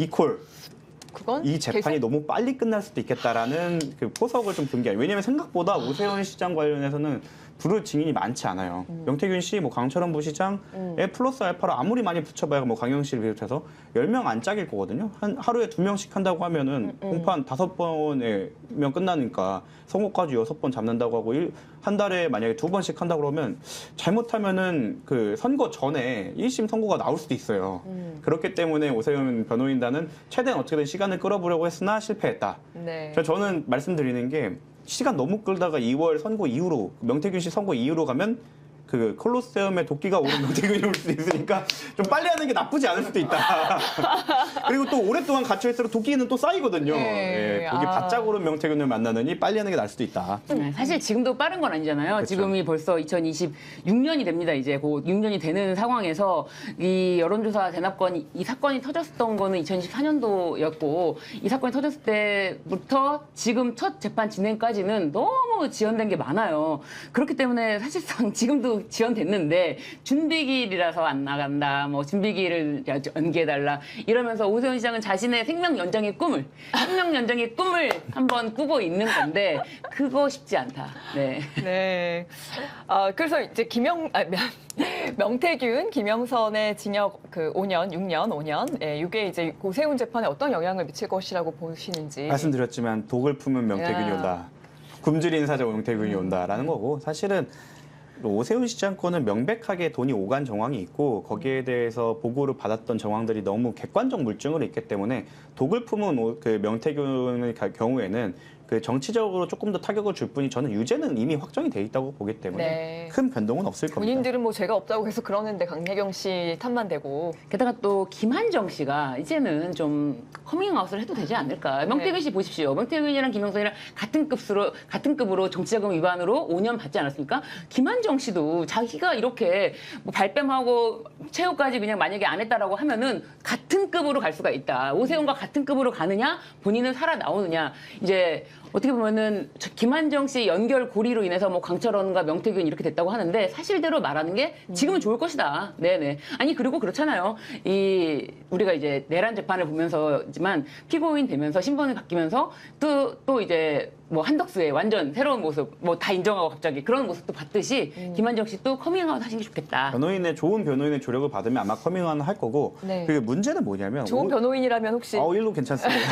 A: 그건
C: 이 재판이 너무 빨리 끝날 수도 있겠다라는 그 포석을 좀 둔 게 아니에요. 왜냐하면 생각보다 오세훈 시장 관련해서는 부를 증인이 많지 않아요. 명태균 씨, 뭐 강철원 부시장에 플러스 알파로 아무리 많이 붙여봐야 뭐 강영 씨를 비롯해서 10명 안 짝일 거거든요. 하루에 2명씩 한다고 하면은 공판 5번에 끝나니까 선고까지 6번 잡는다고 하고 한 달에 만약에 2번씩 한다고 그러면 잘못하면은 그 선거 전에 1심 선고가 나올 수도 있어요. 그렇기 때문에 오세훈 변호인단은 최대한 어떻게든 시간을 끌어보려고 했으나 실패했다.
A: 네.
C: 그래서 저는 말씀드리는 게 시간 너무 끌다가 2월 선고 이후로 명태균 씨 선고 이후로 가면 그 콜로세움에 도끼가 오른 명태균이 올 수도 있으니까 좀 빨리 하는 게 나쁘지 않을 수도 있다. 그리고 또 오랫동안 갇혀 있어도 도끼는 또 쌓이거든요.
A: 네.
C: 예, 거기 바짝 오른 명태균을 만나느니 빨리 하는 게 나을 수도 있다.
B: 사실 지금도 빠른 건 아니잖아요.
C: 그쵸.
B: 지금이 벌써 2026년이 됩니다. 이제 곧 6년이 되는 상황에서 이 여론조사 대납건 이 사건이 터졌던 거는 2014년도였고 이 사건이 터졌을 때부터 지금 첫 재판 진행까지는 너무 지연된 게 많아요. 그렇기 때문에 사실상 지금도 지연됐는데 준비기일이라서 안 나간다. 뭐 준비기일을 연기해달라. 이러면서 오세훈 시장은 자신의 생명 연장의 꿈을 한번 꾸고 있는 건데 그거 쉽지 않다. 네.
A: 네. 그래서 이제 명태균, 김영선의 징역 그 5년, 6년, 5년. 예, 이게 이제 오세훈 재판에 어떤 영향을 미칠 것이라고 보시는지.
C: 말씀드렸지만 독을 품은 명태균이
A: 야.
C: 온다. 굶주린 사자 명태균이 온다라는 거고 사실은 오세훈 시장 건은 명백하게 돈이 오간 정황이 있고 거기에 대해서 보고를 받았던 정황들이 너무 객관적 물증으로 있기 때문에 독을 품은 그 명태균의 경우에는 그 정치적으로 조금 더 타격을 줄 뿐이 저는 유죄는 이미 확정이 돼 있다고 보기 때문에
A: 네.
C: 큰 변동은 없을 겁니다.
A: 본인들은 뭐 죄가 없다고 계속 그러는데 강혜경 씨 탓만 대고.
B: 게다가 또 김한정 씨가 이제는 좀 커밍아웃을 해도 되지 않을까. 명태균 씨 보십시오. 명태균이랑 김영선이랑 같은 급으로 정치자금 위반으로 5년 받지 않았습니까? 김한정 씨도 자기가 이렇게 뭐 발뺌하고 최후까지 그냥 만약에 안 했다라고 하면은 같은 급으로 갈 수가 있다. 오세훈과 같은 급으로 가느냐, 본인은 살아 나오느냐. 이제 어떻게 보면은 김한정 씨 연결 고리로 인해서 뭐 강철원과 명태균 이렇게 됐다고 하는데 사실대로 말하는 게 지금은 좋을 것이다. 네네. 아니 그리고 그렇잖아요. 우리가 이제 내란 재판을 보면서지만 피고인 되면서 신분이 바뀌면서 또 이제 뭐 한덕수의 완전 새로운 모습 뭐 다 인정하고 갑자기 그런 모습도 봤듯이 김한정 씨도 커밍아웃 하시는 게 좋겠다.
C: 좋은 변호인의 조력을 받으면 아마 커밍아웃 할 거고
A: 네.
C: 그 문제는 뭐냐면
A: 좋은 변호인이라면 혹시.
C: 일로 괜찮습니다.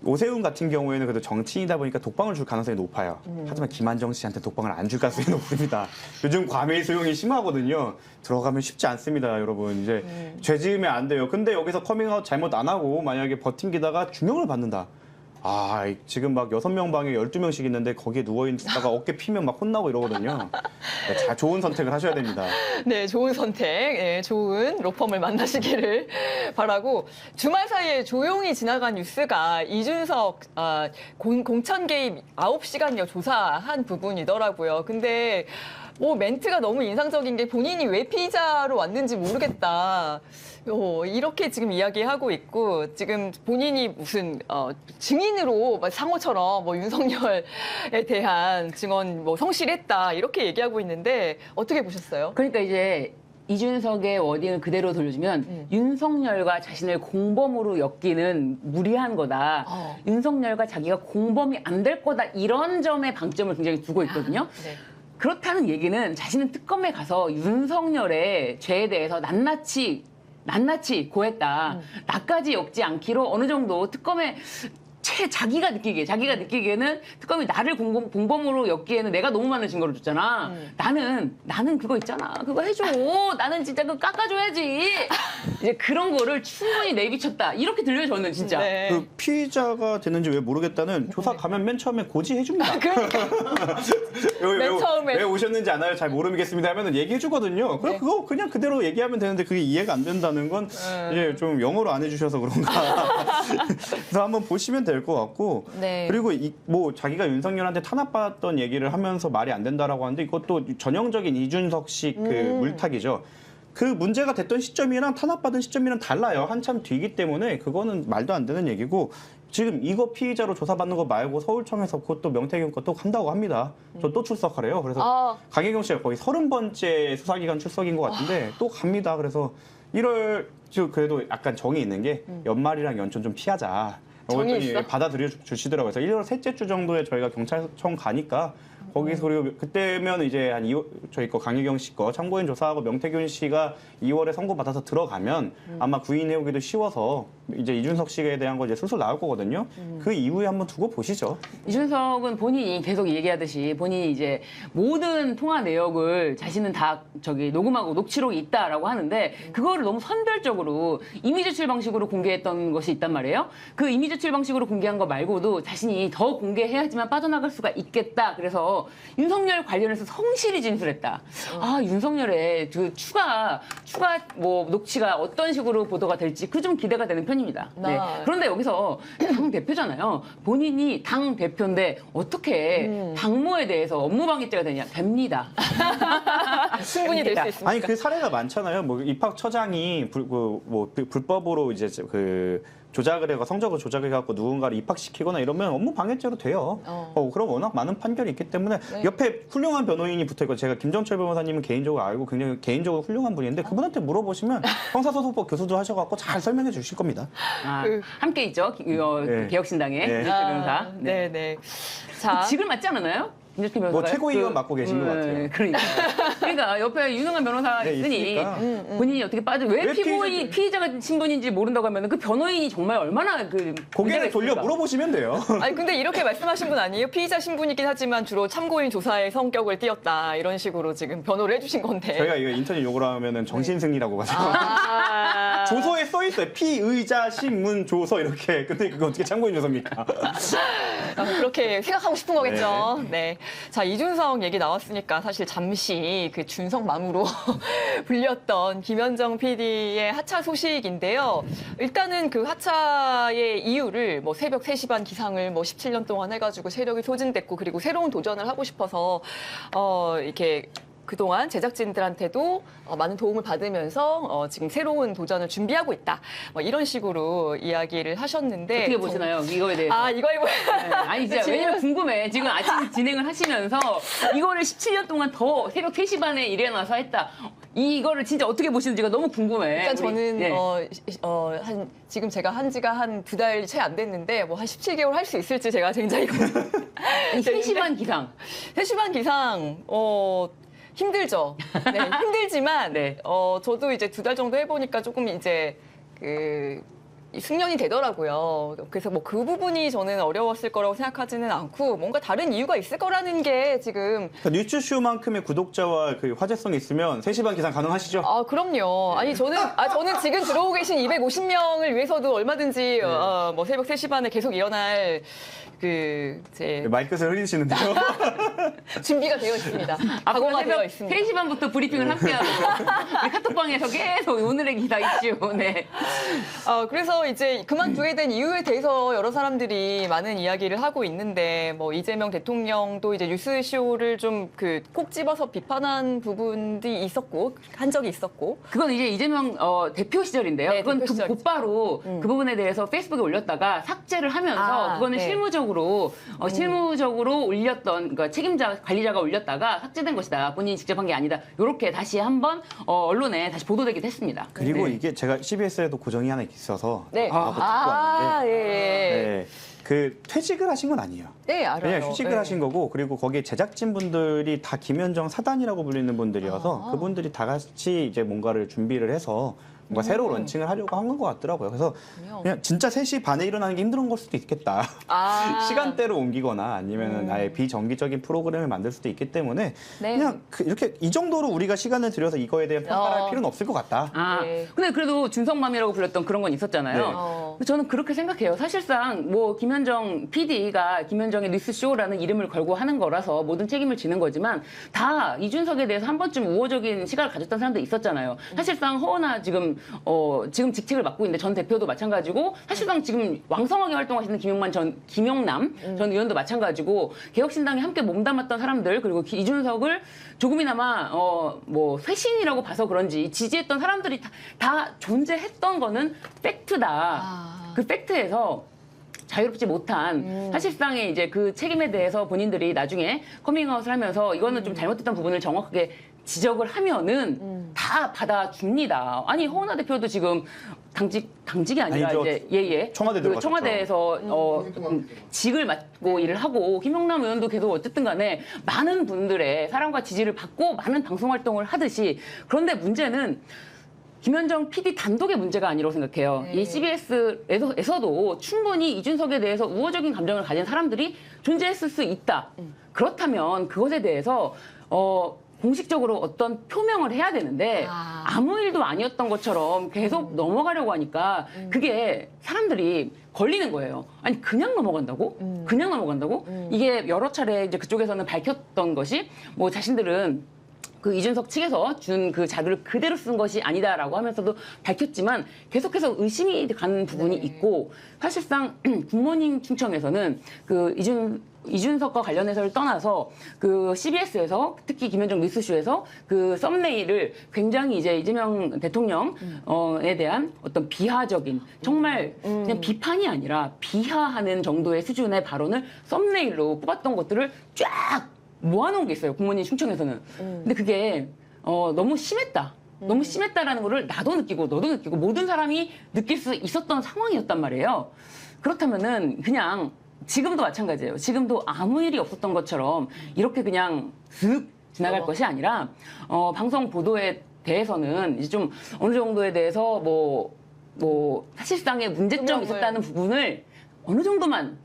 C: 오세훈 같은 경우에는 그래도 정치인이다 보니까 독방을 줄 가능성이 높아요. 하지만 김한정 씨한테 독방을 안 줄 가능성이 높습니다. 요즘 과밀 수용이 심하거든요. 들어가면 쉽지 않습니다, 여러분. 이제 죄 지으면 안 돼요. 근데 여기서 커밍아웃 잘못 안 하고 만약에 버틴기다가 중형을 받는다. 지금 막 6명 방에 12명씩 있는데 거기에 누워있다가 어깨 피면 막 혼나고 이러거든요. 네, 좋은 선택을 하셔야 됩니다.
A: 네, 좋은 선택, 네, 좋은 로펌을 만나시기를 바라고 주말 사이에 조용히 지나간 뉴스가 이준석 공천 개입 9시간여 조사한 부분이더라고요. 근데 뭐 멘트가 너무 인상적인 게 본인이 왜 피의자로 왔는지 모르겠다. 이렇게 지금 이야기하고 있고 지금 본인이 무슨 증인으로 상호처럼 뭐 윤석열에 대한 증언 뭐 성실했다 이렇게 얘기하고 있는데 어떻게 보셨어요?
B: 그러니까 이제 이준석의 워딩을 그대로 돌려주면 윤석열과 자신을 공범으로 엮이는 무리한 거다. 윤석열과 자기가 공범이 안 될 거다. 이런 점에 방점을 굉장히 두고 있거든요.
A: 네.
B: 그렇다는 얘기는 자신은 특검에 가서 윤석열의 죄에 대해서 낱낱이 고했다. 나까지 엮지 않기로 어느 정도 특검에 자기가 느끼기에는 특검이 나를 공범으로 엮기에는 내가 너무 많은 증거를 줬잖아. 나는 그거 있잖아. 그거 해줘. 나는 진짜 그거 깎아줘야지. 이제 그런 거를 충분히 내비쳤다. 이렇게 들려요, 저는 진짜.
A: 네.
C: 그 피의자가 되는지 왜 모르겠다는 조사 가면 맨 처음에 고지해줍니다.
A: 맨 처음에.
C: 왜 오셨는지 아나요? 잘 모르겠습니다 하면은 얘기해주거든요.
A: 네.
C: 그거 그냥 그대로 얘기하면 되는데 그게 이해가 안 된다는 건 이제 좀 영어로 안 해주셔서 그런가. 그래서 한번 보시면 될 것 같고.
A: 네.
C: 그리고 뭐 자기가 윤석열한테 탄압받았던 얘기를 하면서 말이 안 된다라고 하는데 이것도 전형적인 이준석식 그 물타기죠. 그 문제가 됐던 시점이랑 탄압받은 시점이랑 달라요. 한참 뒤이기 때문에 그거는 말도 안 되는 얘기고 지금 이거 피의자로 조사받는 거 말고 서울청에서 그것도 명태균 거 또 간다고 합니다. 저 또 출석하래요. 그래서 강혜경 씨가 거의 30번째 수사기관 출석인 것 같은데 또 갑니다. 그래서 1월 그래도 약간 정이 있는 게 연말이랑 연초 좀 피하자.
A: 정이
C: 그랬더니
A: 있어?
C: 받아들여 주시더라고요. 그래서 1월 셋째 주 정도에 저희가 경찰청 가니까 거기서 그리고 그때면 이제 한 2월 저희 거 강유경 씨 거 참고인 조사하고 명태균 씨가 2월에 선고 받아서 들어가면 아마 구인 해오기도 쉬워서 이제 이준석 씨에 대한 거 이제 술술 나올 거거든요. 그 이후에 한번 두고 보시죠.
B: 이준석은 본인이 계속 얘기하듯이 본인이 이제 모든 통화 내역을 자신은 다 녹음하고 녹취록이 있다라고 하는데 그거를 너무 선별적으로 이미 제출 방식으로 공개했던 것이 있단 말이에요. 그 이미 제출 방식으로 공개한 거 말고도 자신이 더 공개해야지만 빠져나갈 수가 있겠다. 그래서 윤석열 관련해서 성실히 진술했다. 아, 윤석열의 그 추가 뭐 녹취가 어떤 식으로 보도가 될지 그 좀 기대가 되는 편입니다. 네. 그런데 여기서 당 대표잖아요. 본인이 당 대표인데 어떻게 당무에 대해서 업무방해죄가 되냐? 됩니다.
A: 충분히 될 수 있습니다.
C: 아니 그 사례가 많잖아요. 뭐 입학처장이 불법으로 이제 그 조작을 해가 성적을 조작해갖고 누군가를 입학시키거나 이러면 업무 방해죄로 돼요. 그럼 워낙 많은 판결이 있기 때문에 옆에 훌륭한 변호인이 붙어있고 제가 김정철 변호사님은 개인적으로 알고 굉장히 개인적으로 훌륭한 분인데 그분한테 물어보시면 형사소송법 교수도 하셔갖고 잘 설명해 주실 겁니다.
B: 함께 있죠.
C: 네.
B: 개혁신당의
C: 네.
B: 김정철 변호사.
A: 네. 자,
B: 직을 맞지 않았나요? 김정철 변호사가
C: 뭐 최고위원 맡고 계신 것 같아요.
B: 그러니까 옆에 유능한 변호사가
C: 네,
B: 있으니
C: 있으니까.
B: 본인이 어떻게 왜
C: 왜
B: 피의자가 신분인지 모른다고 하면 그 변호인이 정말 얼마나 그
C: 고개를 돌려
B: 문제가
C: 물어보시면 돼요.
A: 아니 근데 이렇게 말씀하신 분 아니에요? 피의자 신분이긴 하지만 주로 참고인 조사의 성격을 띄었다 이런 식으로 지금 변호를 해주신 건데.
C: 저희가 이거 인터넷 욕을 하면은 정신승리라고 가지고 조서에 써 있어요. 피의자 신문 조서 이렇게. 근데 그거 어떻게 참고인 조서입니까?
A: 그렇게 생각하고 싶은 거겠죠. 네. 자, 이준석 얘기 나왔으니까 사실 잠시 그 준석맘으로 불렸던 김현정 PD의 하차 소식인데요. 일단은 그 하차의 이유를 뭐 새벽 3시 반 기상을 뭐 17년 동안 해가지고 세력이 소진됐고 그리고 새로운 도전을 하고 싶어서 이렇게 그동안 제작진들한테도 많은 도움을 받으면서 지금 새로운 도전을 준비하고 있다. 뭐 이런 식으로 이야기를 하셨는데
B: 어떻게 보시나요? 이거에 대해서.
A: 이거에 뭐
B: 네, 아니 진짜 왜냐면 궁금해. 지금 아침 진행을 하시면서 이거를 17년 동안 더 새벽 3시 반에 일어나서 했다. 이거를 진짜 어떻게 보시는지가 너무 궁금해.
A: 일단 저는
B: 네.
A: 지금 제가 한 지가 한 2달 채 안 됐는데 뭐 한 17개월 할 수 있을지 제가 굉장히
B: 3시 반 기상.
A: 3시 반 기상 힘들죠. 네, 힘들지만
B: 네.
A: 저도 이제 2달 정도 해보니까 조금 이제 숙련이 되더라고요. 그래서 뭐 그 부분이 저는 어려웠을 거라고 생각하지는 않고 뭔가 다른 이유가 있을 거라는 게 지금
C: 뉴스쇼만큼의 구독자와 그 화제성이 있으면 3시 반 기상 가능하시죠?
A: 그럼요. 아니 저는 지금 들어오고 계신 250명을 위해서도 얼마든지 뭐 새벽 3시 반에 계속 일어날 제
C: 마이크를 흘리시는데요.
A: 준비가 되어 있습니다.
B: 앞으로
A: 각오가 되어
B: 새벽
A: 있습니다.
B: 3시 반부터 브리핑을 함께하고 우리 카톡방에서 계속 오늘의 기사 이슈. 네.
A: 그래서 이제 그만두게 된 이유에 대해서 여러 사람들이 많은 이야기를 하고 있는데 뭐 이재명 대통령도 이제 뉴스쇼를 좀 콕 집어서 비판한 부분이 있었고 한 적이 있었고
B: 그건 이제 이재명 대표 시절인데요.
A: 네,
B: 그건
A: 대표 시절이죠.
B: 곧바로 그 부분에 대해서 페이스북에 올렸다가 삭제를 하면서 그거는
A: 네.
B: 실무적으로 올렸던 그러니까 책임자 관리자가 올렸다가 삭제된 것이다. 본인이 직접 한 게 아니다. 이렇게 다시 한번 언론에 다시 보도되기도 했습니다.
C: 그리고
B: 네.
C: 이게 제가 CBS에도 고정이 하나 있어서
A: 네.
C: 듣고 왔는데
A: 예.
C: 네. 그 퇴직을 하신 건 아니에요.
A: 네, 알아요.
C: 그냥 휴직을
A: 네.
C: 하신 거고 그리고 거기에 제작진분들이 다 김현정 사단이라고 불리는 분들이어서 그분들이 다 같이 이제 뭔가를 준비를 해서 뭔가 새로 런칭을 하려고 한 것 같더라고요. 그래서 그냥 진짜 3시 반에 일어나는 게 힘든 걸 수도 있겠다. 시간대로 옮기거나 아니면 아예 비정기적인 프로그램을 만들 수도 있기 때문에
A: 네.
C: 그냥 이렇게 이 정도로 우리가 시간을 들여서 이거에 대한 평가를 할 필요는 없을 것 같다.
A: 네.
B: 근데 그래도 준석맘이라고 불렸던 그런 건 있었잖아요.
C: 네.
B: 저는 그렇게 생각해요. 사실상 뭐 김현정 PD가 김현정의 뉴스쇼라는 이름을 걸고 하는 거라서 모든 책임을 지는 거지만 다 이준석에 대해서 한 번쯤 우호적인 시각을 가졌던 사람도 있었잖아요. 사실상 허나 지금 지금 직책을 맡고 있는데 전 대표도 마찬가지고 사실상 지금 왕성하게 활동하시는 김영남 전 의원도 마찬가지고 개혁신당에 함께 몸담았던 사람들 그리고 이준석을 조금이나마 뭐 쇄신이라고 봐서 그런지 지지했던 사람들이 다 존재했던 거는 팩트다. 그 팩트에서 자유롭지 못한 사실상의 이제 그 책임에 대해서 본인들이 나중에 커밍아웃을 하면서 이거는 좀 잘못됐던 부분을 정확하게 지적을 하면은 다 받아줍니다. 아니 허은하 대표도 지금 당직이 아니라
C: 아니죠.
B: 이제
C: 청와대
B: 그
C: 들어갔었죠.
B: 청와대에서 직을 맡고 일을 하고 김영남 의원도 계속 어쨌든 간에 많은 분들의 사랑과 지지를 받고 많은 방송 활동을 하듯이 그런데 문제는 김현정 PD 단독의 문제가 아니라고 생각해요. 이 CBS에서도 충분히 이준석에 대해서 우호적인 감정을 가진 사람들이 존재했을 수 있다. 그렇다면 그것에 대해서 공식적으로 어떤 표명을 해야 되는데 아무 일도 아니었던 것처럼 계속 넘어가려고 하니까 그게 사람들이 걸리는 거예요. 아니 그냥 넘어간다고? 그냥 넘어간다고? 이게 여러 차례 이제 그쪽에서는 밝혔던 것이 뭐 자신들은 그 이준석 측에서 준 그 자료를 그대로 쓴 것이 아니다라고 하면서도 밝혔지만 계속해서 의심이 가는 부분이 있고 사실상 굿모닝 충청에서는 그 이준석과 관련해서를 떠나서 그 CBS에서 특히 김현정 뉴스쇼에서 그 썸네일을 굉장히 이제 이재명 대통령에 대한 어떤 비하적인 정말 그냥 비판이 아니라 비하하는 정도의 수준의 발언을 썸네일로 뽑았던 것들을 쫙 모아놓은 게 있어요. 굿모닝 충청에서는. 근데 그게 너무 심했다. 너무 심했다라는 거를 나도 느끼고 너도 느끼고 모든 사람이 느낄 수 있었던 상황이었단 말이에요. 그렇다면은 그냥 지금도 마찬가지예요. 지금도 아무 일이 없었던 것처럼 이렇게 그냥 슥 지나갈 것이 아니라 방송 보도에 대해서는 이제 좀 어느 정도에 대해서 뭐 사실상의 문제점이 있었다는 부분을 어느 정도만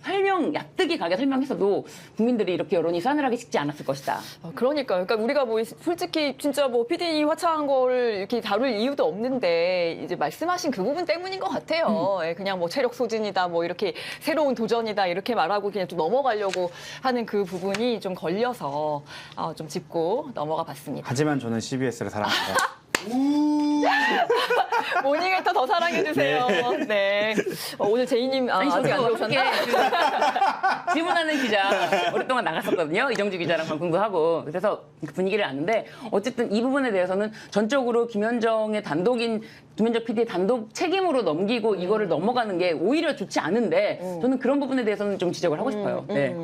B: 얕뜨기 가게 설명했어도 국민들이 이렇게 여론이 싸늘하게 식지 않았을 것이다.
A: 그러니까 우리가 뭐 솔직히 진짜 뭐 PD 화창한 거를 이렇게 다룰 이유도 없는데 이제 말씀하신 그 부분 때문인 것 같아요. 예, 그냥 뭐 체력 소진이다, 뭐 이렇게 새로운 도전이다 이렇게 말하고 그냥 좀 넘어가려고 하는 그 부분이 좀 걸려서 좀 짚고 넘어가 봤습니다.
C: 하지만 저는 CBS를 사랑합니다.
A: 모닝에터 더 사랑해주세요. 네. 오늘 제이님 아직 안 들어오셨나?
B: 질문하는 기자 오랫동안 나갔었거든요. 이정주 기자랑 방송도 하고 그래서 그 분위기를 아는데 어쨌든 이 부분에 대해서는 전적으로 김현정 PD의 단독 책임으로 넘기고 이거를 넘어가는 게 오히려 좋지 않은데 저는 그런 부분에 대해서는 좀 지적을 하고 싶어요. 네.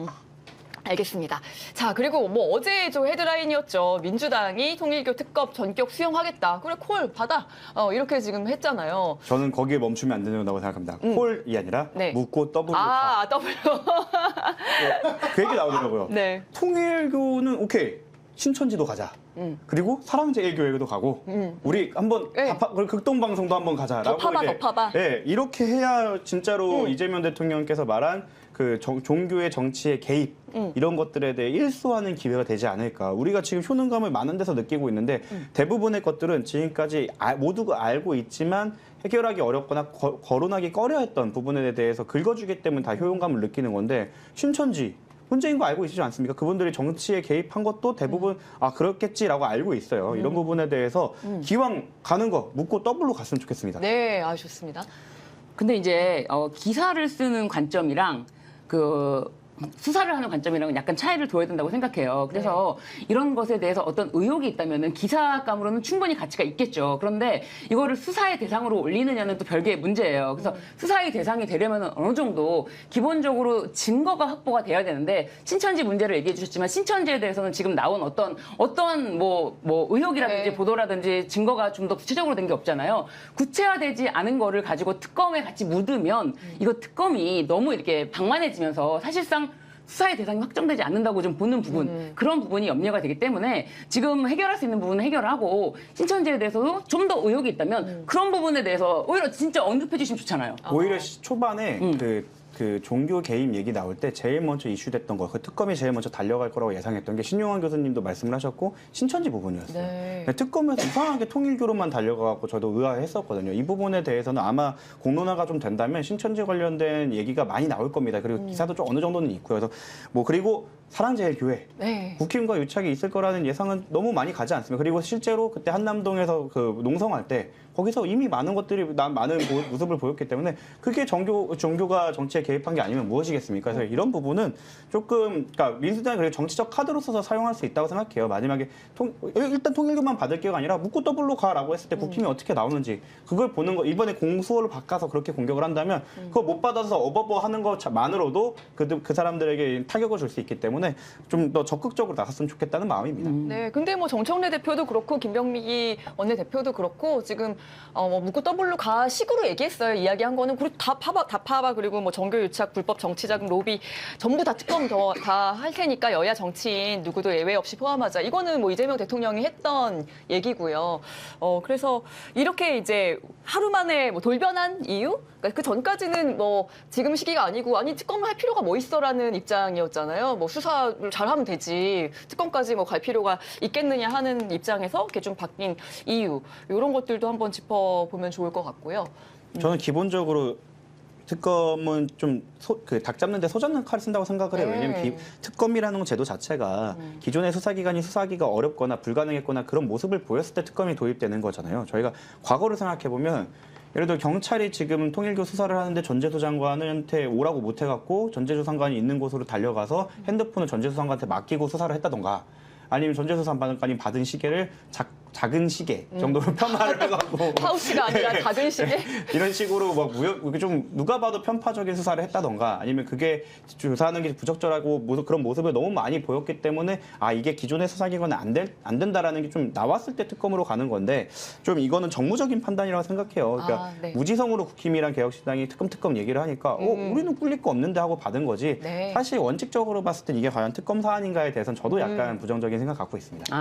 A: 알겠습니다. 자, 그리고 뭐 어제 저 헤드라인이었죠. 민주당이 통일교 특검 전격 수용하겠다. 그래, 콜 받아. 이렇게 지금 했잖아요.
C: 저는 거기에 멈추면 안 된다고 생각합니다. 콜이 아니라
A: 네.
C: 묻고 더블로
A: 더블.
C: 그 얘기 나오더라고요.
A: 네.
C: 통일교는 오케이. 신천지도 가자. 그리고 사랑제일교회도 가고 우리 한번
A: 네.
C: 극동방송도 한번 가자라고
A: 더 파봐.
C: 네, 이렇게 해야 진짜로 이재명 대통령께서 말한 그 종교의 정치의 개입 이런 것들에 대해 일소하는 기회가 되지 않을까. 우리가 지금 효능감을 많은 데서 느끼고 있는데 대부분의 것들은 지금까지 모두가 알고 있지만 해결하기 어렵거나 거론하기 꺼려했던 부분에 대해서 긁어주기 때문에 다 효용감을 느끼는 건데 신천지 문제인 거 알고 있지 않습니까? 그분들이 정치에 개입한 것도 대부분 그렇겠지라고 알고 있어요. 이런 부분에 대해서 기왕 가는 거 묻고 더블로 갔으면 좋겠습니다.
A: 네, 좋습니다.
B: 근데 이제 기사를 쓰는 관점이랑 수사를 하는 관점이랑은 약간 차이를 둬야 된다고 생각해요. 그래서 이런 것에 대해서 어떤 의혹이 있다면은 기사감으로는 충분히 가치가 있겠죠. 그런데 이거를 수사의 대상으로 올리느냐는 또 별개의 문제예요. 그래서 수사의 대상이 되려면 어느 정도 기본적으로 증거가 확보가 돼야 되는데 신천지 문제를 얘기해 주셨지만 신천지에 대해서는 지금 나온 어떤 뭐 의혹이라든지 보도라든지 증거가 좀 더 구체적으로 된 게 없잖아요. 구체화되지 않은 거를 가지고 특검에 같이 묻으면 이거 특검이 너무 이렇게 방만해지면서 사실상 수사의 대상이 확정되지 않는다고 좀 보는 부분 그런 부분이 염려가 되기 때문에 지금 해결할 수 있는 부분은 해결하고 신천지에 대해서도 좀 더 의혹이 있다면 그런 부분에 대해서 오히려 진짜 언급해 주시면 좋잖아요.
C: 오히려 초반에 그 종교 개입 얘기 나올 때 제일 먼저 이슈됐던 거, 그 특검이 제일 먼저 달려갈 거라고 예상했던 게 신용환 교수님도 말씀을 하셨고 신천지 부분이었어요.
A: 네.
C: 특검에서 이상하게 통일교로만 달려가고 저도 의아했었거든요. 이 부분에 대해서는 아마 공론화가 좀 된다면 신천지 관련된 얘기가 많이 나올 겁니다. 그리고 기사도 좀 어느 정도는 있고요. 그래서 그리고 사랑제일교회
A: 네.
C: 국힘과 유착이 있을 거라는 예상은 너무 많이 가지 않습니다. 그리고 실제로 그때 한남동에서 그 농성할 때 거기서 이미 많은 것들이 많은 모습을 보였기 때문에 그게 종교가 정치에 개입한 게 아니면 무엇이겠습니까? 그래서 이런 부분은 조금 그러니까 민주당이 그렇게 정치적 카드로 써서 사용할 수 있다고 생각해요. 마지막에 일단 통일교만 받을 게가 아니라 묻고 더블로 가라고 했을 때 국힘이 어떻게 나오는지 그걸 보는 거 이번에 공수호를 바꿔서 그렇게 공격을 한다면 그거 못 받아서 어버버 하는 것만으로도 그 사람들에게 타격을 줄 수 있기 때문에 좀 더 적극적으로 나섰으면 좋겠다는 마음입니다.
A: 네, 근데 뭐 정청래 대표도 그렇고 김병미 원내대표도 그렇고 지금 뭐 묻고 더블로 가 식으로 얘기했어요. 이야기한 거는 그리고 다 파봐 그리고 뭐 정교유착, 불법 정치자금, 로비 전부 다 특검 다 할 테니까 여야 정치인 누구도 예외 없이 포함하자. 이거는 뭐 이재명 대통령이 했던 얘기고요. 그래서 이렇게 이제 하루 만에 뭐 돌변한 이유? 그러니까 그 전까지는 뭐 지금 시기가 아니고 아니 특검을 할 필요가 뭐 있어라는 입장이었잖아요. 뭐 수사를 잘하면 되지 특검까지 뭐 갈 필요가 있겠느냐 하는 입장에서 이렇게 좀 바뀐 이유 이런 것들도 한번 짚어보면 좋을 것 같고요.
C: 저는 기본적으로 특검은 좀 닭 잡는데 소 잡는 칼을 쓴다고 생각을 해요. 왜냐하면 특검이라는 제도 자체가 기존의 수사기관이 수사하기가 어렵거나 불가능했거나 그런 모습을 보였을 때 특검이 도입되는 거잖아요. 저희가 과거를 생각해 보면 예를 들어 경찰이 지금 통일교 수사를 하는데 전재수 장관한테 오라고 못 해갖고 전재수 장관이 있는 곳으로 달려가서 핸드폰을 전재수 장관한테 맡기고 수사를 했다던가 아니면 전재수 장관이 받은 시계를 작은 시계 정도로 편파를 해갖고
A: 파우치가 아니라 작은 시계
C: 이런 식으로 막 좀 누가 봐도 편파적인 수사를 했다던가 아니면 그게 조사하는 게 부적절하고 그런 모습을 너무 많이 보였기 때문에 아 이게 기존의 수사기관은 안 된다라는 게 좀 나왔을 때 특검으로 가는 건데 좀 이거는 정무적인 판단이라고 생각해요. 그러니까
A: 네.
C: 무지성으로 국힘이랑 개혁신당이 특검 얘기를 하니까 우리는 꿀릴 거 없는데 하고 받은 거지.
A: 네.
C: 사실 원칙적으로 봤을 때 이게 과연 특검 사안인가에 대해서는 저도 약간 부정적인 생각 갖고 있습니다.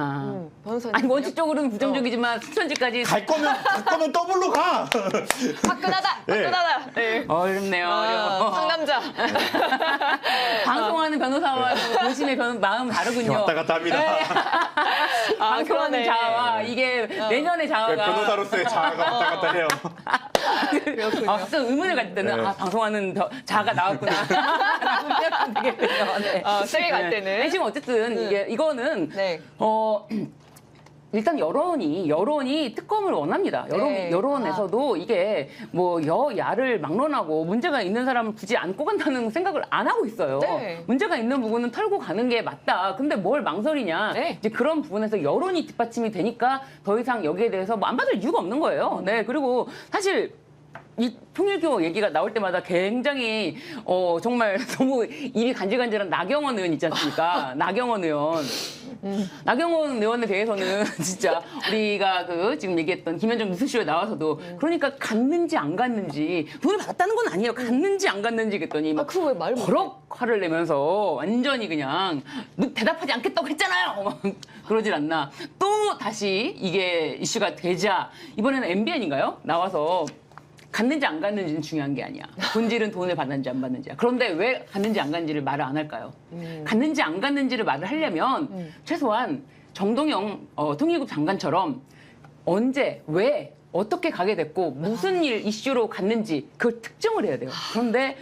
A: 변호사님.
B: 아니 원칙적으로는 부정적이지만 수천지까지
C: 갈 거면 더블로 가.
A: 화끈하다.
C: 네.
A: 화끈하다. 네.
B: 어렵네요. 어려워.
A: 상남자.
B: 방송하는 변호사와 본심의 마음 다르군요.
C: 왔다 갔다 합니다.
B: 방송하는
A: 그러네.
B: 자아와 이게 내면의 자아가
C: 변호사로서의 자아가 왔다 갔다 해요.
B: 진짜 의문을 가질 때는
C: 네.
B: 방송하는 자아가 나왔구나. 라고 생각하면 되겠네요. 네.
A: 세게 갈 때는.
B: 아니, 지금 어쨌든 이거는
A: 네.
B: 일단 여론이 특검을 원합니다.
A: 네.
B: 여론에서도 이게 뭐 여야를 막론하고 문제가 있는 사람을 굳이 안고 간다는 생각을 안 하고 있어요.
A: 네.
B: 문제가 있는 부분은 털고 가는 게 맞다. 근데 뭘 망설이냐.
A: 네.
B: 이제 그런 부분에서 여론이 뒷받침이 되니까 더 이상 여기에 대해서 뭐 안 받을 이유가 없는 거예요. 네. 그리고 사실 이 통일교 얘기가 나올 때마다 굉장히 정말 너무 입이 간질간질한 나경원 의원 있지 않습니까? 나경원 의원. 나경원 의원에 대해서는 진짜 우리가 지금 얘기했던 김현정 뉴스쇼에 나와서도 그러니까 갔는지 안 갔는지 돈을 받았다는 건 아니에요. 갔는지 안 갔는지 그랬더니 막
A: 그거 왜 말을 못해?
B: 버럭 화를 내면서 완전히 그냥 대답하지 않겠다고 했잖아요. 막 그러질 않나. 또 다시 이게 이슈가 되자 이번에는 MBN인가요? 나와서 갔는지 안 갔는지는 중요한 게 아니야. 본질은 돈을 받는지 안 받는지야. 그런데 왜 갔는지 안 갔는지를 말을 안 할까요? 갔는지 안 갔는지를 말을 하려면 최소한 정동영 통일부 장관처럼 언제, 왜, 어떻게 가게 됐고 무슨 일 이슈로 갔는지 그걸 특정을 해야 돼요. 그런데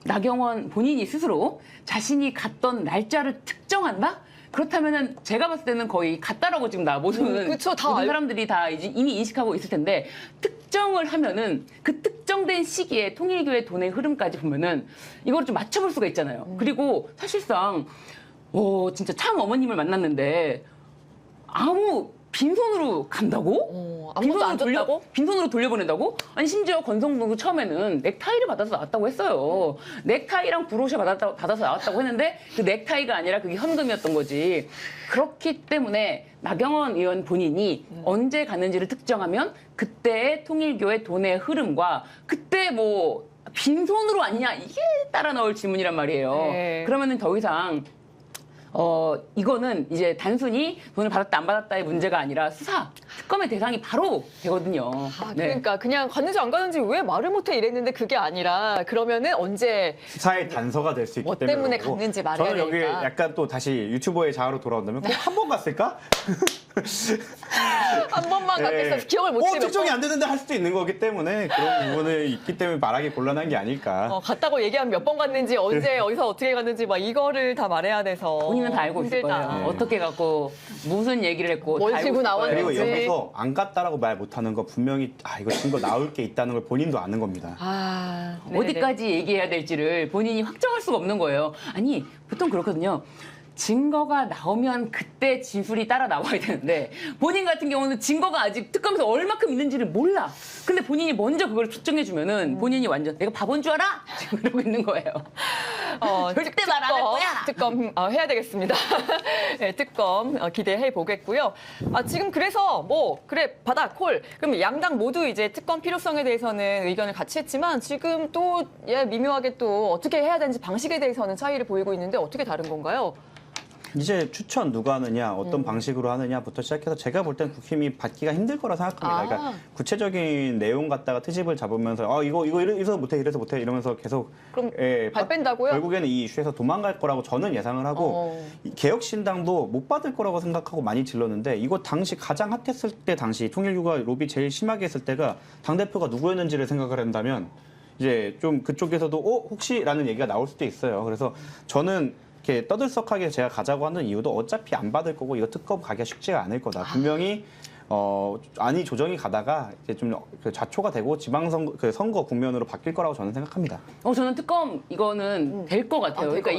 B: 나경원 본인이 스스로 자신이 갔던 날짜를 특정한다? 그렇다면은 제가 봤을 때는 거의 갔다라고 지금 모든
A: 그쵸, 다
B: 모든 사람들이 다 이미 인식하고 있을 텐데 특정을 하면은 그 특정된 시기에 통일교의 돈의 흐름까지 보면은 이걸 좀 맞춰볼 수가 있잖아요. 그리고 사실상 진짜 참 어머님을 만났는데 아무 빈손으로 간다고?
A: 아무것도 안 줬다고?
B: 빈손으로 돌려보낸다고? 아니 심지어 권성동도 처음에는 넥타이를 받아서 나왔다고 했어요. 넥타이랑 브로셔 받아서 나왔다고 했는데 그 넥타이가 아니라 그게 현금이었던 거지. 그렇기 때문에 나경원 의원 본인이 언제 갔는지를 특정하면 그때의 통일교의 돈의 흐름과 그때 뭐 빈손으로 왔냐 이게 따라 나올 질문이란 말이에요.
A: 네.
B: 그러면은 더 이상 이거는 이제 단순히 돈을 받았다 안 받았다의 문제가 아니라 수사, 특검의 대상이 바로 되거든요.
A: 아,
B: 네.
A: 그러니까 그냥 갔는지 안 갔는지 왜 말을 못해 이랬는데 그게 아니라 그러면은 언제
C: 수사의 단서가 될 수 있기
A: 뭐
C: 때문에
A: 때문에
C: 그러고.
A: 갔는지 말해야
C: 저는 여기
A: 되니까.
C: 약간 또 다시 유튜버의 자아로 돌아온다면 꼭 한 번 갔을까?
A: 한 번만 갔겠어 기억을 못 해.
C: 측정이 안 되는데 할 수도 있는 거기 때문에 그런 부분이 있기 때문에 말하기 곤란한 게 아닐까.
A: 갔다고 얘기하면 몇 번 갔는지 언제 어디서 어떻게 갔는지 막 이거를 다 말해야 돼서
B: 본인은 다 알고 있을
A: 힘들다.
B: 거예요. 어떻게 갖고 무슨 얘기를 했고
A: 뭘
B: 다 알고
A: 들고
B: 있을 거예요.
A: 나왔는지.
C: 그리고 여기서 안 갔다라고 말 못하는 거 분명히 이거 증거 나올 게 있다는 걸 본인도 아는 겁니다.
A: 아, 네네.
B: 어디까지 얘기해야 될지를 본인이 확정할 수가 없는 거예요. 아니 보통 그렇거든요. 증거가 나오면 그때 진술이 따라 나와야 되는데 본인 같은 경우는 증거가 아직 특검에서 얼마큼 있는지를 몰라. 근데 본인이 먼저 그걸 측정해주면은 본인이 완전 내가 바본 줄 알아? 지금 이러고 있는 거예요. 절대 말 안 할 거야.
A: 특검 해야 되겠습니다. 네, 특검 기대해 보겠고요. 지금 그래서 뭐 그래 받아 콜. 그럼 양당 모두 이제 특검 필요성에 대해서는 의견을 같이 했지만 지금 또 미묘하게 또 어떻게 해야 되는지 방식에 대해서는 차이를 보이고 있는데 어떻게 다른 건가요?
C: 이제 추천 누가 하느냐, 어떤 방식으로 하느냐부터 시작해서 제가 볼 땐 국힘이 받기가 힘들 거라 생각합니다. 그러니까 구체적인 내용 갖다가 트집을 잡으면서 이거 이래서 못해 이러면서 계속
A: 그럼 발 뺀다고요?
C: 결국에는 이 이슈에서 도망갈 거라고 저는 예상을 하고 이 개혁신당도 못 받을 거라고 생각하고 많이 질렀는데 이거 당시 가장 핫했을 때 당시 통일교가 로비 제일 심하게 했을 때가 당대표가 누구였는지를 생각을 한다면 이제 좀 그쪽에서도 혹시라는 얘기가 나올 수도 있어요. 그래서 저는 이렇게 떠들썩하게 제가 가자고 하는 이유도 어차피 안 받을 거고 이거 특검 가기가 쉽지가 않을 거다. 분명히 안이 조정이 가다가 이제 좀 좌초가 되고 지방선거 선거 국면으로 바뀔 거라고 저는 생각합니다.
B: 저는 특검 이거는 될 것 같아요.
A: 될
B: 그러니까
A: 것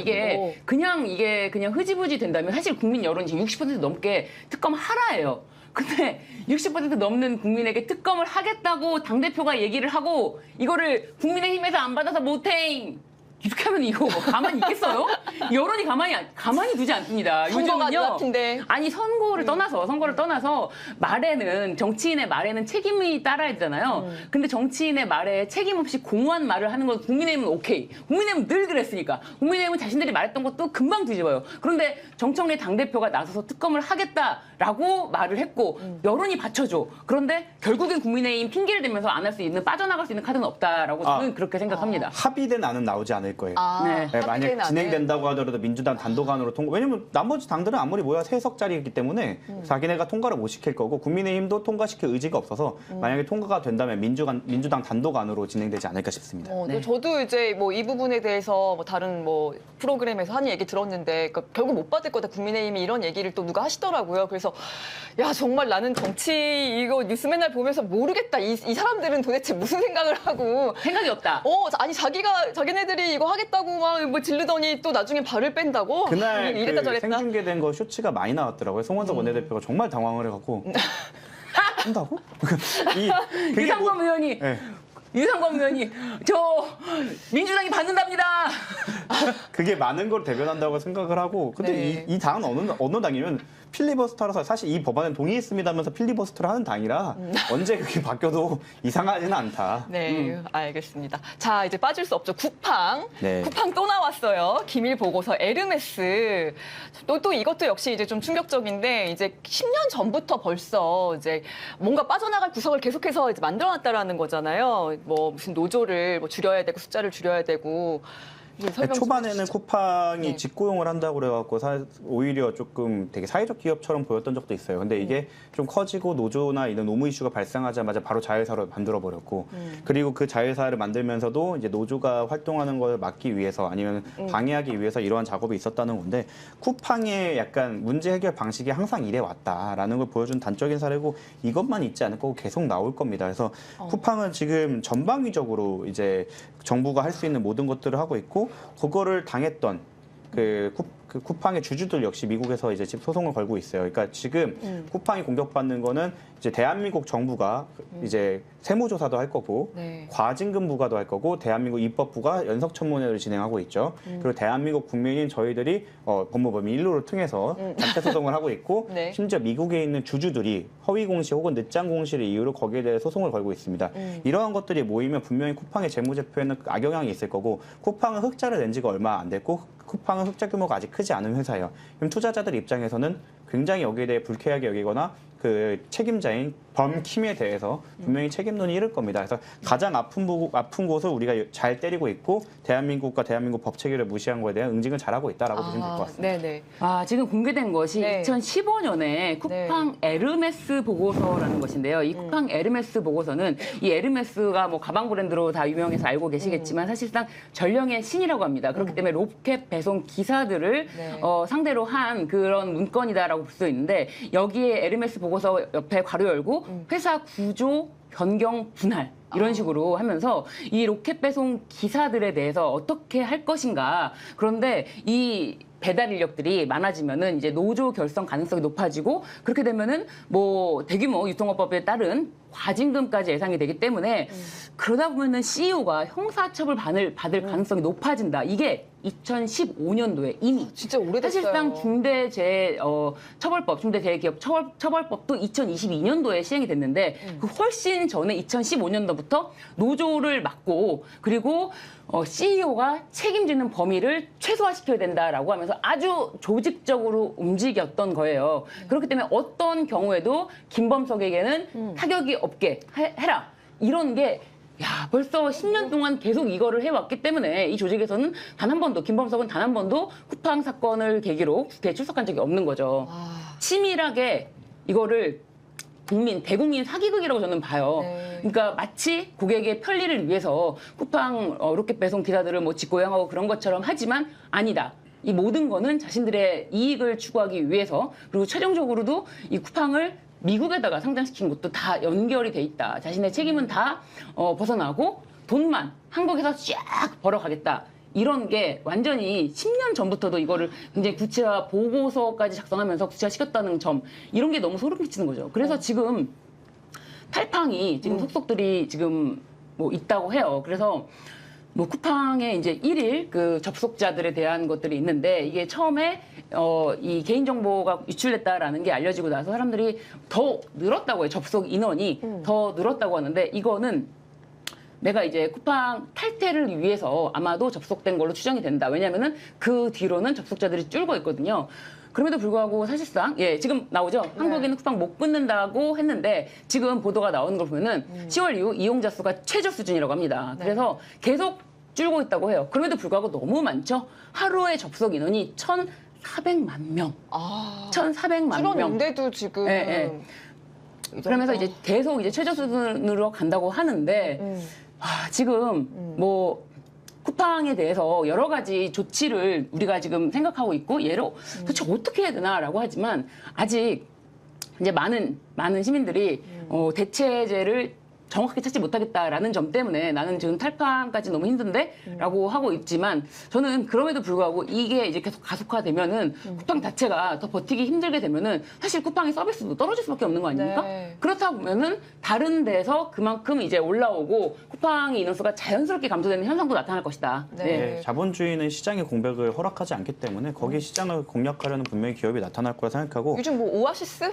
A: 같아요.
B: 이게 그냥 흐지부지 된다면 사실 국민 여론이 지금 60% 넘게 특검 하라예요. 근데 60% 넘는 국민에게 특검을 하겠다고 당대표가 얘기를 하고 이거를 국민의힘에서 안 받아서 못해. 이렇게 하면 이거 뭐 가만히 있겠어요? 여론이 가만히 두지 않습니다.
A: 선거가
B: 요즘은요.
A: 눈앞인데.
B: 아니 선거를 떠나서 말에는 정치인의 말에는 책임이 따라야 되잖아요. 근데 정치인의 말에 책임 없이 공허한 말을 하는 건 국민의힘은 오케이. 국민의힘은 늘 그랬으니까. 국민의힘은 자신들이 말했던 것도 금방 뒤집어요. 그런데 정청래 당대표가 나서서 특검을 하겠다라고 말을 했고 여론이 받쳐줘. 그런데 결국엔 국민의힘 핑계를 대면서 안 할 수 있는 빠져나갈 수 있는 카드는 없다라고 저는 그렇게 생각합니다.
C: 합의된 안은 나오지 않을 거예요.
B: 네.
C: 네, 만약 진행된다고 하더라도 민주당 단독안으로 통과. 왜냐면 나머지 당들은 아무리 모여 3석짜리이기 때문에 자기네가 통과를 못 시킬 거고 국민의힘도 통과시킬 의지가 없어서 만약에 통과가 된다면 민주당 단독안으로 진행되지 않을까 싶습니다.
A: 근데 저도 이제 뭐 이 부분에 대해서 뭐 다른 뭐 프로그램에서 하는 얘기 들었는데 그러니까 결국 못 받을 거다 국민의힘이 이런 얘기를 또 누가 하시더라고요. 그래서 야 정말 나는 정치 이거 뉴스 맨날 보면서 모르겠다. 이 사람들은 도대체 무슨 생각을 하고
B: 생각이 없다.
A: 아니 자기네들이 이거 하겠다고 막 뭐 질르더니 또 나중에 발을 뺀다고
C: 그날
A: 이랬다 저랬다.
C: 생중계된 거 쇼츠가 많이 나왔더라고요. 송원석 원내대표가 정말 당황을 해갖고 한다고? 그게
B: 유상범 의원이
C: 네.
B: 유상범 의원이 저 민주당이 받는답니다.
C: 그게 많은 걸 대변한다고 생각을 하고 근데
A: 네.
C: 이 당은 어느 당이면 필리버스터라서 사실 이 법안에 동의했습니다면서 필리버스터를 하는 당이라 언제 그게 바뀌어도 이상하지는 않다.
A: 네, 알겠습니다. 자, 이제 빠질 수 없죠. 쿠팡.
C: 네.
A: 쿠팡 또 나왔어요. 기밀 보고서 에르메스. 또 이것도 역시 이제 좀 충격적인데 이제 10년 전부터 벌써 이제 뭔가 빠져나갈 구석을 계속해서 이제 만들어놨다라는 거잖아요. 뭐 무슨 노조를 뭐 줄여야 되고 숫자를 줄여야 되고.
C: 초반에는 쿠팡이
A: 네.
C: 직고용을 한다고 그래갖고 오히려 조금 되게 사회적 기업처럼 보였던 적도 있어요. 근데 이게 좀 커지고 노조나 이런 노무 이슈가 발생하자마자 바로 자회사로 만들어버렸고 그리고 그 자회사를 만들면서도 이제 노조가 활동하는 걸 막기 위해서 아니면 방해하기 위해서 이러한 작업이 있었다는 건데 쿠팡의 약간 문제 해결 방식이 항상 이래 왔다라는 걸 보여준 단적인 사례고 이것만 있지 않을 거고 계속 나올 겁니다. 그래서 쿠팡은 지금 전방위적으로 이제 정부가 할 수 있는 모든 것들을 하고 있고 그거를 당했던 그 쿠팡의 주주들 역시 미국에서 이제 소송을 걸고 있어요. 그러니까 지금 쿠팡이 공격받는 거는 이제 대한민국 정부가 이제 세무조사도 할 거고
A: 네.
C: 과징금 부과도 할 거고 대한민국 입법부가 연석청문회를 진행하고 있죠. 그리고 대한민국 국민인 저희들이 법무법인 일로를 통해서 단체 소송을 하고 있고
A: 네.
C: 심지어 미국에 있는 주주들이 허위 공시 혹은 늦장 공시를 이유로 거기에 대해 소송을 걸고 있습니다. 이러한 것들이 모이면 분명히 쿠팡의 재무제표에는 악영향이 있을 거고 쿠팡은 흑자를 낸 지가 얼마 안 됐고 쿠팡은 흑자 규모가 아직 크지 않은 회사예요. 그럼 투자자들 입장에서는 굉장히 여기에 대해 불쾌하게 여기거나 그 책임자인 범킴에 대해서 분명히 책임론이 이를 겁니다. 그래서 가장 아픈 곳을 우리가 잘 때리고 있고 대한민국과 대한민국 법 체계를 무시한 거에 대한 응징을 잘하고 있다라고 보시면 될 것 같습니다.
A: 네네.
B: 지금 공개된 것이
A: 네.
B: 2015년에 쿠팡 에르메스 보고서라는 것인데요. 이 쿠팡 에르메스 보고서는 이 에르메스가 뭐 가방 브랜드로 다 유명해서 알고 계시겠지만 사실상 전령의 신이라고 합니다. 그렇기 때문에 로켓 배송 기사들을
A: 네.
B: 상대로 한 그런 문건이다라고 볼 수 있는데 여기에 에르메스 보고서 옆에 괄호 열고 회사 구조 변경 분할 이런 식으로 하면서 이 로켓 배송 기사들에 대해서 어떻게 할 것인가. 그런데 이 배달 인력들이 많아지면은 이제 노조 결성 가능성이 높아지고 그렇게 되면은 뭐 대규모 유통업법에 따른 과징금까지 예상이 되기 때문에 그러다 보면은 CEO가 형사처벌 받을 가능성이 높아진다. 이게 2015년도에 이미
A: 진짜 오래됐어요.
B: 사실상 중대재해처벌법, 중대재해기업 처벌법도 2022년도에 시행이 됐는데 그 훨씬 전에 2015년도부터 노조를 막고 그리고 CEO가 책임지는 범위를 최소화시켜야 된다라고 하면서 아주 조직적으로 움직였던 거예요. 그렇기 때문에 어떤 경우에도 김범석에게는 타격이 없게 해라. 이런 게 벌써 10년 동안 계속 이거를 해왔기 때문에 이 조직에서는 단 한 번도, 김범석은 단 한 번도 쿠팡 사건을 계기로 국회에 출석한 적이 없는 거죠. 치밀하게 이거를 대국민 사기극이라고 저는 봐요.
A: 네.
B: 그러니까 마치 고객의 편리를 위해서 쿠팡 로켓 배송 기사들을 뭐 직고양하고 그런 것처럼 하지만 아니다. 이 모든 거는 자신들의 이익을 추구하기 위해서 그리고 최종적으로도 이 쿠팡을 미국에다가 상장시킨 것도 다 연결이 돼 있다. 자신의 책임은 다 벗어나고 돈만 한국에서 쫙 벌어가겠다. 이런 게 완전히 10년 전부터도 이거를 굉장히 구체화 보고서까지 작성하면서 구체화시켰다는 점 이런 게 너무 소름 끼치는 거죠. 그래서 지금 탈팡이 지금 속속들이 지금 뭐 있다고 해요. 그래서 뭐 쿠팡의 이제 1일 그 접속자들에 대한 것들이 있는데 이게 처음에 이 개인정보가 유출됐다라는 게 알려지고 나서 사람들이 더 늘었다고 해요. 접속 인원이 더 늘었다고 하는데 이거는 내가 이제 쿠팡 탈퇴를 위해서 아마도 접속된 걸로 추정이 된다. 왜냐면은 그 뒤로는 접속자들이 줄고 있거든요. 그럼에도 불구하고 사실상 지금 나오죠. 한국에는 쿠팡 못 끊는다고 했는데 지금 보도가 나오는 걸 보면은 10월 이후 이용자 수가 최저 수준이라고 합니다. 그래서 계속 줄고 있다고 해요. 그럼에도 불구하고 너무 많죠. 하루에 접속 인원이 1,400만 명. 1,400만 명.
A: 줄었는데도 지금.
B: 그러면서 이제 계속 이제 최저 수준으로 간다고 하는데 지금 뭐 쿠팡에 대해서 여러 가지 조치를 우리가 지금 생각하고 있고 예로 도대체 어떻게 해야 되나라고 하지만 아직 이제 많은 시민들이 대체제를 정확하게 찾지 못하겠다라는 점 때문에 나는 지금 탈팡까지 너무 힘든데? 라고 하고 있지만 저는 그럼에도 불구하고 이게 이제 계속 가속화되면은 쿠팡 자체가 더 버티기 힘들게 되면은 사실 쿠팡의 서비스도 떨어질 수밖에 없는 거 아닙니까?
A: 네.
B: 그렇다 보면은 다른 데서 그만큼 이제 올라오고 쿠팡의 인원수가 자연스럽게 감소되는 현상도 나타날 것이다.
A: 네.
C: 자본주의는 시장의 공백을 허락하지 않기 때문에 거기에 시장을 공략하려는 분명히 기업이 나타날 거라 생각하고
A: 요즘 뭐 오아시스?
C: 예.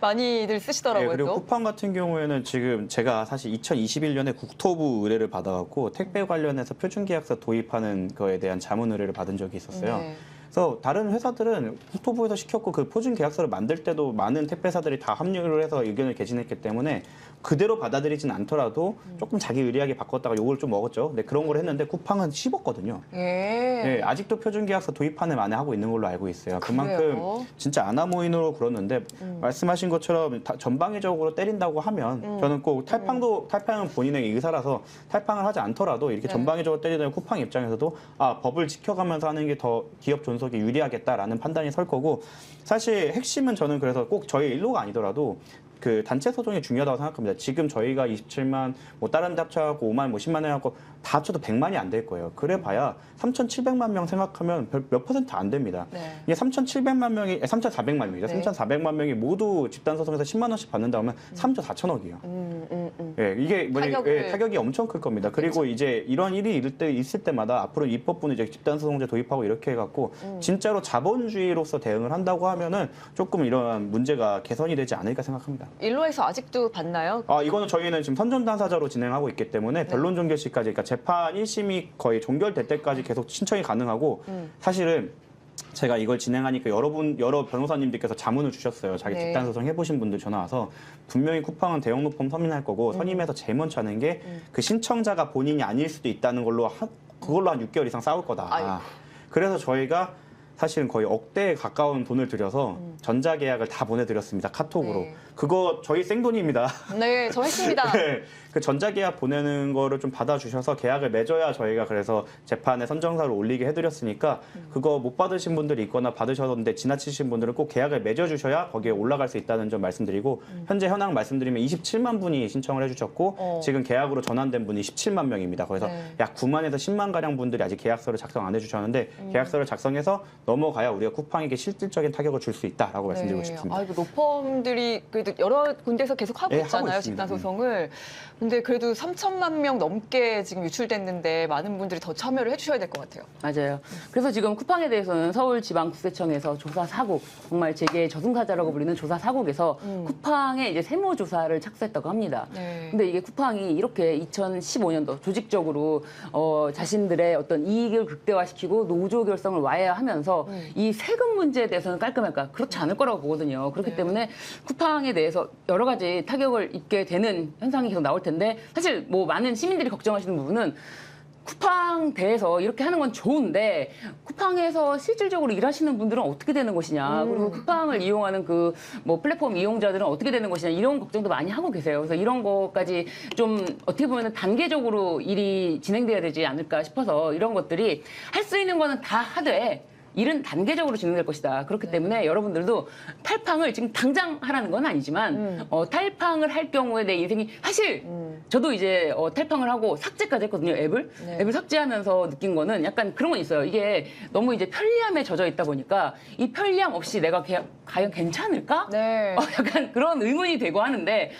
A: 많이들 쓰시더라고요.
C: 그리고
A: 또.
C: 쿠팡 같은 경우에는 지금 제가 사실 2021년에 국토부 의뢰를 받아갖고 택배 관련해서 표준계약서 도입하는 거에 대한 자문 의뢰를 받은 적이 있었어요.
A: 네.
C: 그래서 다른 회사들은 국토부에서 시켰고 그 표준계약서를 만들 때도 많은 택배사들이 다 합류를 해서 의견을 개진했기 때문에 그대로 받아들이진 않더라도 조금 자기 의리하게 바꿨다가 욕을 좀 먹었죠. 근데 그런 걸 했는데 쿠팡은 씹었거든요. 네, 아직도 표준계약서 도입하는 안에 하고 있는 걸로 알고 있어요. 그만큼
A: 그래요?
C: 진짜 아나모인으로 그러는데 말씀하신 것처럼 전방위적으로 때린다고 하면 저는 꼭 탈팡은 본인의 의사라서 탈팡을 하지 않더라도 이렇게 전방위적으로 때리는 쿠팡 입장에서도 법을 지켜가면서 하는 게 더 기업 존속에 유리하겠다라는 판단이 설 거고 사실 핵심은 저는 그래서 꼭 저희 일로가 아니더라도 그 단체 소송이 중요하다고 생각합니다. 지금 저희가 27만, 뭐 다른 데 합쳐갖고 5만, 뭐 10만 해갖고 다 합쳐도 100만이 안 될 거예요. 그래봐야 3,700만 명 생각하면 몇 퍼센트 안 됩니다.
A: 네.
C: 이게 3,700만 명이, 3,400만 명이죠.
A: 네.
C: 3,400만 명이 모두 집단 소송에서 10만 원씩 받는다 하면 3조 4천억이에요. 예, 이게 뭐냐,
A: 타격을.
C: 타격이 엄청 클 겁니다. 그리고 이제 이런 일이 있을 때마다 앞으로 입법부는 이제 집단소송제 도입하고 이렇게 해갖고 진짜로 자본주의로서 대응을 한다고 하면은 조금 이런 문제가 개선이 되지 않을까 생각합니다.
A: 일로에서 아직도 봤나요?
C: 이거는 저희는 지금 선전당사자로 진행하고 있기 때문에 변론 종결 시까지, 그러니까 재판 1심이 거의 종결될 때까지 계속 신청이 가능하고 사실은 제가 이걸 진행하니까 여러 변호사님들께서 자문을 주셨어요. 자기
A: 네.
C: 집단 소송 해보신 분들 전화 와서 분명히 쿠팡은 대형 로펌 선임할 거고 선임해서 제일 먼저 하는 게 그 신청자가 본인이 아닐 수도 있다는 걸로 그걸로 한 6개월 이상 싸울 거다.
A: 아이고.
C: 그래서 저희가 사실은 거의 억대에 가까운 돈을 들여서 전자계약을 다 보내드렸습니다. 카톡으로.
A: 네.
C: 그거 저희 생돈입니다.
A: 네, 저 했습니다.
C: 네, 그 전자계약 보내는 거를 좀 받아주셔서 계약을 맺어야 저희가 그래서 재판에 선정사를 올리게 해드렸으니까 그거 못 받으신 분들이 있거나 받으셨는데 지나치신 분들은 꼭 계약을 맺어주셔야 거기에 올라갈 수 있다는 점 말씀드리고 현재 현황 말씀드리면 27만 분이 신청을 해주셨고 지금 계약으로 전환된 분이 17만 명입니다. 그래서
A: 네.
C: 약 9만에서 10만 가량 분들이 아직 계약서를 작성 안 해주셨는데 계약서를 작성해서 넘어가야 우리가 쿠팡에게 실질적인 타격을 줄 수 있다라고 말씀드리고 싶습니다.
A: 아이고, 로펌들이 그래도 여러 군데서 계속 하고
C: 네, 하고
A: 있잖아요,
C: 있습니다.
A: 집단 소송을. 근데 그래도 3천만 명 넘게 지금 유출됐는데 많은 분들이 더 참여를 해주셔야 될 것 같아요.
B: 맞아요. 그래서 지금 쿠팡에 대해서는 서울지방국세청에서 조사 사국, 정말 재계 저승사자라고 불리는 조사 사국에서 쿠팡의 이제 세무 조사를 착수했다고 합니다.
A: 네.
B: 근데 이게 쿠팡이 이렇게 2015년도 조직적으로 자신들의 어떤 이익을 극대화시키고 노조 결성을 와해하면서 이 세금 문제에 대해서는 깔끔할까? 그렇지 않을 거라고 보거든요. 그렇기
A: 네.
B: 때문에 쿠팡에 대해서 여러 가지 타격을 입게 되는 현상이 계속 나올 텐데 사실 뭐 많은 시민들이 걱정하시는 부분은 쿠팡 대해서 이렇게 하는 건 좋은데 쿠팡에서 실질적으로 일하시는 분들은 어떻게 되는 것이냐, 그리고 쿠팡을 이용하는 그 뭐 플랫폼 이용자들은 어떻게 되는 것이냐, 이런 걱정도 많이 하고 계세요. 그래서 이런 것까지 좀 어떻게 보면 단계적으로 일이 진행돼야 되지 않을까 싶어서 이런 것들이 할 수 있는 거는 다 하되 일은 단계적으로 진행될 것이다. 그렇기 때문에 여러분들도 탈팡을 지금 당장 하라는 건 아니지만 탈팡을 할 경우에 내 인생이 사실 저도 이제 탈팡을 하고 삭제까지 했거든요. 앱을.
A: 네.
B: 앱을 삭제하면서 느낀 거는 약간 그런 건 있어요. 이게 너무 이제 편리함에 젖어 있다 보니까 이 편리함 없이 내가 과연 괜찮을까?
A: 네.
B: 약간 그런 의문이 되고 하는데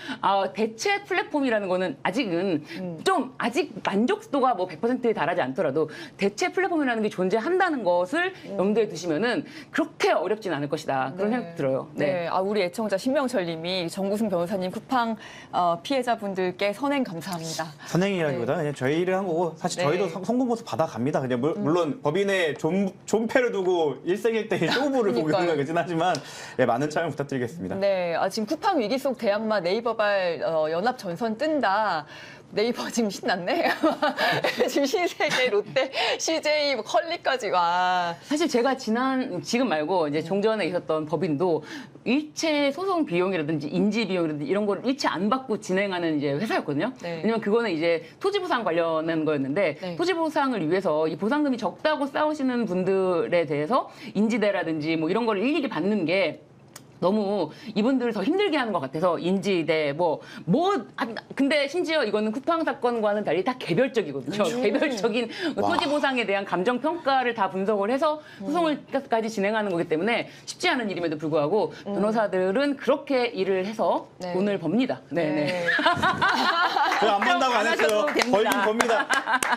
B: 대체 플랫폼이라는 거는 아직은 좀 아직 만족도가 뭐 100%에 달하지 않더라도 대체 플랫폼이라는 게 존재한다는 것을 염두에 두시면은 그렇게 어렵진 않을 것이다. 그런
A: 네.
B: 생각 들어요.
A: 네. 우리 애청자 신명철님이 정구승 변호사님 쿠팡 피해자분들께 선행 감사합니다.
C: 선행이라기보다 그냥 저희 일을 한 거고 사실
A: 네.
C: 저희도 송금보수 받아갑니다. 그냥 물론 법인의 존폐를 두고 일생일대의 쇼부를 보고 있는
A: 그러니까요.
C: 거긴 하지만 많은 참여 부탁드리겠습니다.
A: 네, 지금 쿠팡 위기 속 대항마 네이버발 연합 전선 뜬다. 네이버 지금 신났네. 지금 신세계, 롯데, CJ, 뭐 컬리까지 와.
B: 사실 제가 지금 말고 이제 종전에 있었던 법인도 일체 소송 비용이라든지 인지 비용이라든지 이런 걸 일체 안 받고 진행하는 이제 회사였거든요.
A: 네.
B: 왜냐면 그거는 이제 토지 보상 관련한 거였는데
A: 네.
B: 토지 보상을 위해서 이 보상금이 적다고 싸우시는 분들에 대해서 인지대라든지 뭐 이런 걸 일일이 받는 게 너무 이분들을 더 힘들게 하는 것 같아서 인지대 근데 심지어 이거는 쿠팡 사건과는 달리 다 개별적이거든요. 개별적인 토지 보상에 대한 감정 평가를 다 분석을 해서 소송을까지 진행하는 거기 때문에 쉽지 않은 일임에도 불구하고 변호사들은 그렇게 일을 해서
A: 네.
B: 돈을 법니다. 네네.
C: 안 받는다고 안
B: 안
C: 했어요.
B: 하셔도 됩니다.
C: 벌긴 법니다.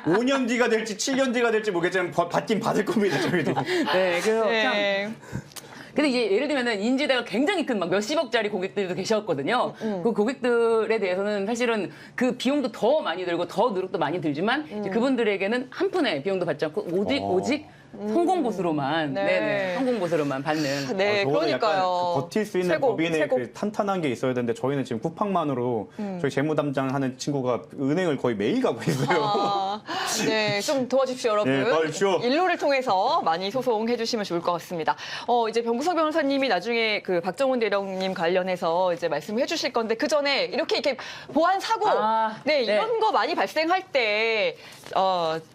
C: 5년 뒤가 될지 7년 뒤가 될지 모르겠지만 받긴 받을 겁니다. 저희도.
B: 네, 그래서 참.
A: 네.
B: 근데 이제 예를 들면은 인지대가 굉장히 큰 막 몇십억짜리 고객들도 계셨거든요. 그 고객들에 대해서는 사실은 그 비용도 더 많이 들고 더 누룩도 많이 들지만 이제 그분들에게는 한 푼의 비용도 받지 않고 오직 성공보수로만
A: 네.
B: 네네, 성공보수로만 받는.
A: 네,
C: 저거는 약간
A: 그러니까요.
C: 그 버틸 수 있는
A: 최고,
C: 법인의
A: 최고.
C: 그 탄탄한 게 있어야 되는데 저희는 지금 쿠팡만으로 저희 재무담당 하는 친구가 은행을 거의 매일 가고 있어요.
A: 네, 좀 도와주십시오, 여러분.
C: 네, 도와주십시오.
A: 일로를 통해서 많이 소송해 주시면 좋을 것 같습니다. 이제 변구석 변호사님이 나중에 그 박정훈 대령님 관련해서 이제 말씀해 주실 건데 그 전에 이렇게 보안 사고, 네, 이런 거 많이 발생할 때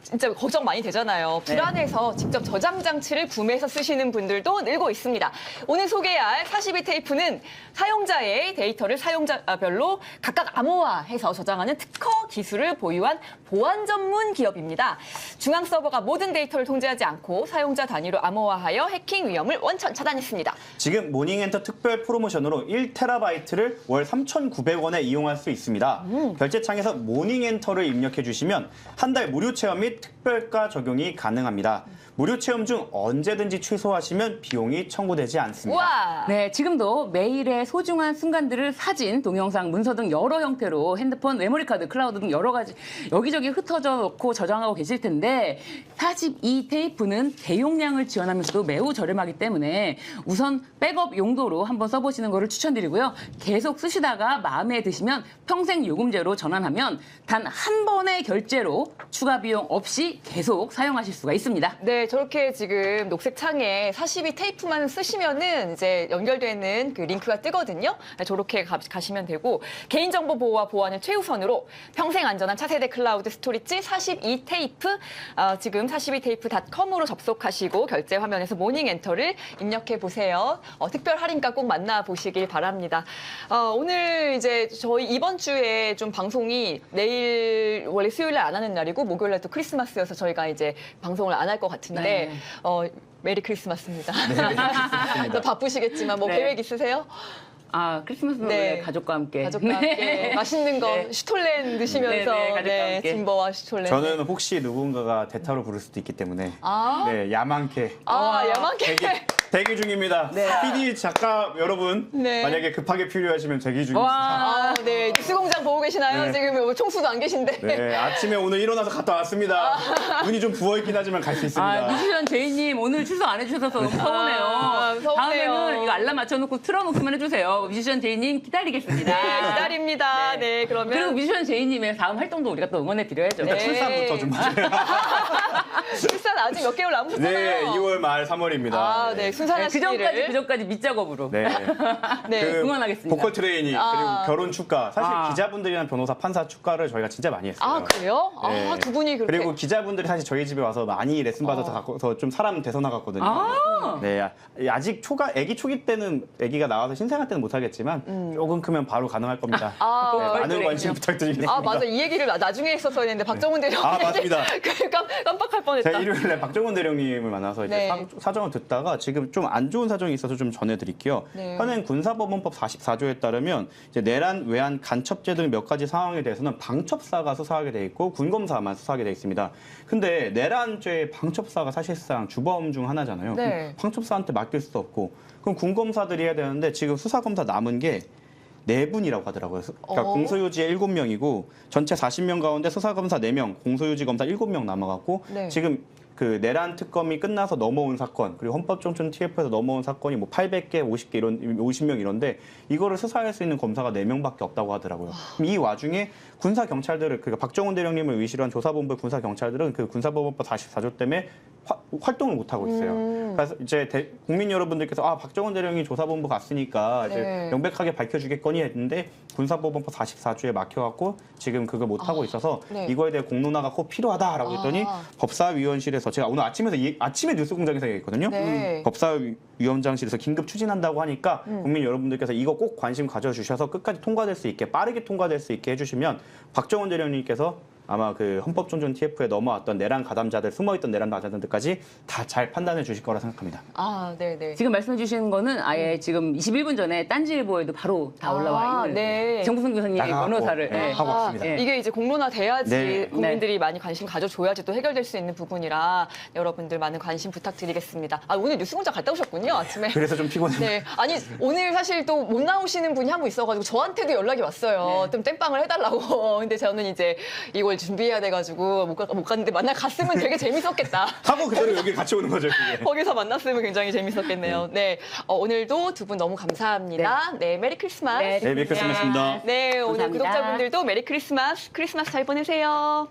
A: 진짜 걱정 많이 되잖아요. 불안해서 직접 저장 장치를 구매해서 쓰시는 분들도 늘고 있습니다. 오늘 소개할 42테이프는 사용자의 데이터를 사용자별로 각각 암호화해서 저장하는 특허 기술을 보유한 보안 전문 기업입니다. 중앙 서버가 모든 데이터를 통제하지 않고 사용자 단위로 암호화하여 해킹 위험을 원천 차단했습니다.
C: 지금 모닝엔터 특별 프로모션으로 1TB를 월 3,900원에 이용할 수 있습니다. 결제창에서 모닝엔터를 입력해 주시면 한 달 무료 체험 및 특별가 적용이 가능합니다. 무료 체험 중 언제든지 취소하시면 비용이 청구되지 않습니다.
A: 우와!
B: 네, 지금도 매일의 소중한 순간들을 사진, 동영상, 문서 등 여러 형태로 핸드폰, 메모리카드, 클라우드 등 여러 가지 여기저기 흩어져 놓고 저장하고 계실 텐데 42 테이프는 대용량을 지원하면서도 매우 저렴하기 때문에 우선 백업 용도로 한번 써보시는 것을 추천드리고요. 계속 쓰시다가 마음에 드시면 평생 요금제로 전환하면 단 한 번의 결제로 추가 비용 없이 계속 사용하실 수가 있습니다.
A: 네, 저렇게 지금 녹색 창에 42 테이프만 쓰시면은 이제 연결되는 그 링크가 뜨거든요. 저렇게 가시면 되고 개인정보 보호와 보안을 최우선으로 평생 안전한 차세대 클라우드 스토리지 42 테이프 지금 42테이프.com으로 접속하시고 결제 화면에서 모닝 엔터를 입력해 보세요. 특별 할인가 꼭 만나보시길 바랍니다. 오늘 이제 저희 이번 주에 좀 방송이 내일 원래 수요일에 안 하는 날이고 목요일에 또 크리스마스여서 저희가 이제 방송을 안 할 것 같은데
B: 네.
A: 메리 크리스마스입니다.
C: 네,
A: 또 바쁘시겠지만 뭐
B: 네.
A: 계획 있으세요?
B: 크리스마스는
A: 네.
B: 원래 가족과 함께.
A: 가족과 함께 맛있는 거
B: 네.
A: 슈톨렌 드시면서
B: 네, 네, 가족과 함께.
A: 짐버와 슈톨렌.
C: 저는 혹시 누군가가 대타로 부를 수도 있기 때문에 네, 야만케
A: 야만케.
C: 대기 중입니다.
B: 네.
C: PD 작가 여러분
A: 네.
C: 만약에 급하게 필요하시면 대기 중입니다.
B: 와.
A: 네, 뉴스공장 보고 계시나요?
C: 네.
A: 지금 총수도 안 계신데.
C: 네, 아침에 오늘 일어나서 갔다 왔습니다. 눈이 좀 부어있긴 하지만 갈 수 있습니다.
B: 뮤지션 제이님 오늘 출석 안 해주셔서 너무 서운해요.
A: 서운해요.
B: 다음에는 이거 알람 맞춰놓고 틀어놓기만 해주세요. 뮤지션 제이님 기다리겠습니다.
A: 네, 기다립니다. 네,
B: 그리고
A: 그러면
B: 뮤지션 제이님의 다음 활동도 우리가 또 응원해 드려야죠.
C: 일단
A: 네.
C: 출산부터 좀 하세요.
A: 출산 아직 몇 개월 남으셨잖아요.
C: 네, 2월 말 3월입니다.
A: 네, 순산하시기를.
B: 그 전까지 밑작업으로.
C: 네.
A: 네.
C: 그
B: 응원하겠습니다.
C: 보컬 트레이닝 그리고 결혼 축가 사실 기자분들이나 변호사 판사 축가를 저희가 진짜 많이 했어요.
A: 그래요?
C: 네.
A: 두 분이 그렇게.
C: 그리고 기자분들이 사실 저희 집에 와서 많이 레슨 받아서 갖고서 좀 사람 돼서 나갔거든요. 네, 아직 아기 초기 때는 아기가 나와서 신생아 때는 못 하겠지만 조금 크면 바로 가능할 겁니다. 네, 많은 관심 부탁드리겠습니다.
A: 맞아. 이 얘기를 나중에 했었어야 했는데 박정훈 대령님.
C: 맞습니다.
A: 깜빡할 뻔했다.
C: 제가 일요일에 박정훈 대령님을 만나서 이제
A: 네.
C: 사정을 듣다가 지금 좀 안 좋은 사정이 있어서 좀 전해드릴게요.
A: 네.
C: 현행 군사법원법 44조에 따르면 이제 내란, 외환, 간첩죄 등 몇 가지 상황에 대해서는 방첩사가 수사하게 돼 있고 군검사만 수사하게 돼 있습니다. 근데 내란죄 방첩사가 사실상 주범 중 하나잖아요.
A: 네.
C: 그럼 방첩사한테 맡길 수도 없고 그럼 군검사들이 해야 되는데 지금 수사검사 남은 게 4분이라고 하더라고요. 그러니까 공소유지에 7명이고 전체 40명 가운데 수사검사 4명, 공소유지 검사 7명 남아갖고
A: 네.
C: 지금 그 내란 특검이 끝나서 넘어온 사건 그리고 헌법정천 TF에서 넘어온 사건이 뭐 800개, 50개 이런 50명 이런데 이거를 수사할 수 있는 검사가 4명밖에 없다고 하더라고요. 그럼 이 와중에 군사 경찰들을 그러니까 박정훈 대령님을 위시로 한 조사본부 군사 경찰들은 그 군사법원법 44조 때문에 활동을 못 하고 있어요. 그래서 이제 국민 여러분들께서 박정훈 대령이 조사본부 갔으니까 이제
A: 네.
C: 명백하게 밝혀주겠거니 했는데 군사법원법 44조에 막혀갖고 지금 그걸 못 하고 있어서
A: 네.
C: 이거에 대해 공론화가 꼭 필요하다라고 했더니 법사위원실에서 제가 오늘 아침에 뉴스공장에서 얘기했거든요.
A: 네.
C: 법사위원장실에서 긴급 추진한다고 하니까 국민 여러분들께서 이거 꼭 관심 가져주셔서 끝까지 통과될 수 있게 빠르게 통과될 수 있게 해주시면 박정훈 대령님께서 아마 그 헌법존중 TF에 넘어왔던 내란 가담자들 숨어있던 내란 가담자들까지 다 잘 판단해 주실 거라 생각합니다.
A: 네네.
B: 지금 말씀해 주신 거는 아예 지금 21분 전에 딴지일보에도 바로 다 올라와 있는
A: 네.
B: 정부승 교수님의
C: 나가고,
B: 변호사를
C: 네. 하고 왔습니다.
B: 네.
A: 이게 이제 공론화 돼야지
C: 네.
A: 국민들이 많이 관심 가져줘야지 또 해결될 수 있는 부분이라 여러분들 많은 관심 부탁드리겠습니다. 오늘 뉴스공장 갔다 오셨군요, 아침에.
C: 그래서 좀 피곤해요.
A: 네. 아니, 오늘 사실 또 못 나오시는 분이 한 분 있어가지고 저한테도 연락이 왔어요. 좀 땜빵을 해달라고. 근데 저는 이제 이걸 준비해야 돼가지고 못 갔는데 만날 갔으면 되게 재밌었겠다.
C: 하고 그대로 여기 같이 오는 거죠. 그게.
A: 거기서 만났으면 굉장히 재밌었겠네요. 네. 오늘도 두 분 너무 감사합니다. 네. 메리 크리스마스.
B: 네,
C: 네, 메리 크리스마스입니다.
A: 네, 오늘
B: 감사합니다.
A: 구독자분들도 메리 크리스마스 잘 보내세요.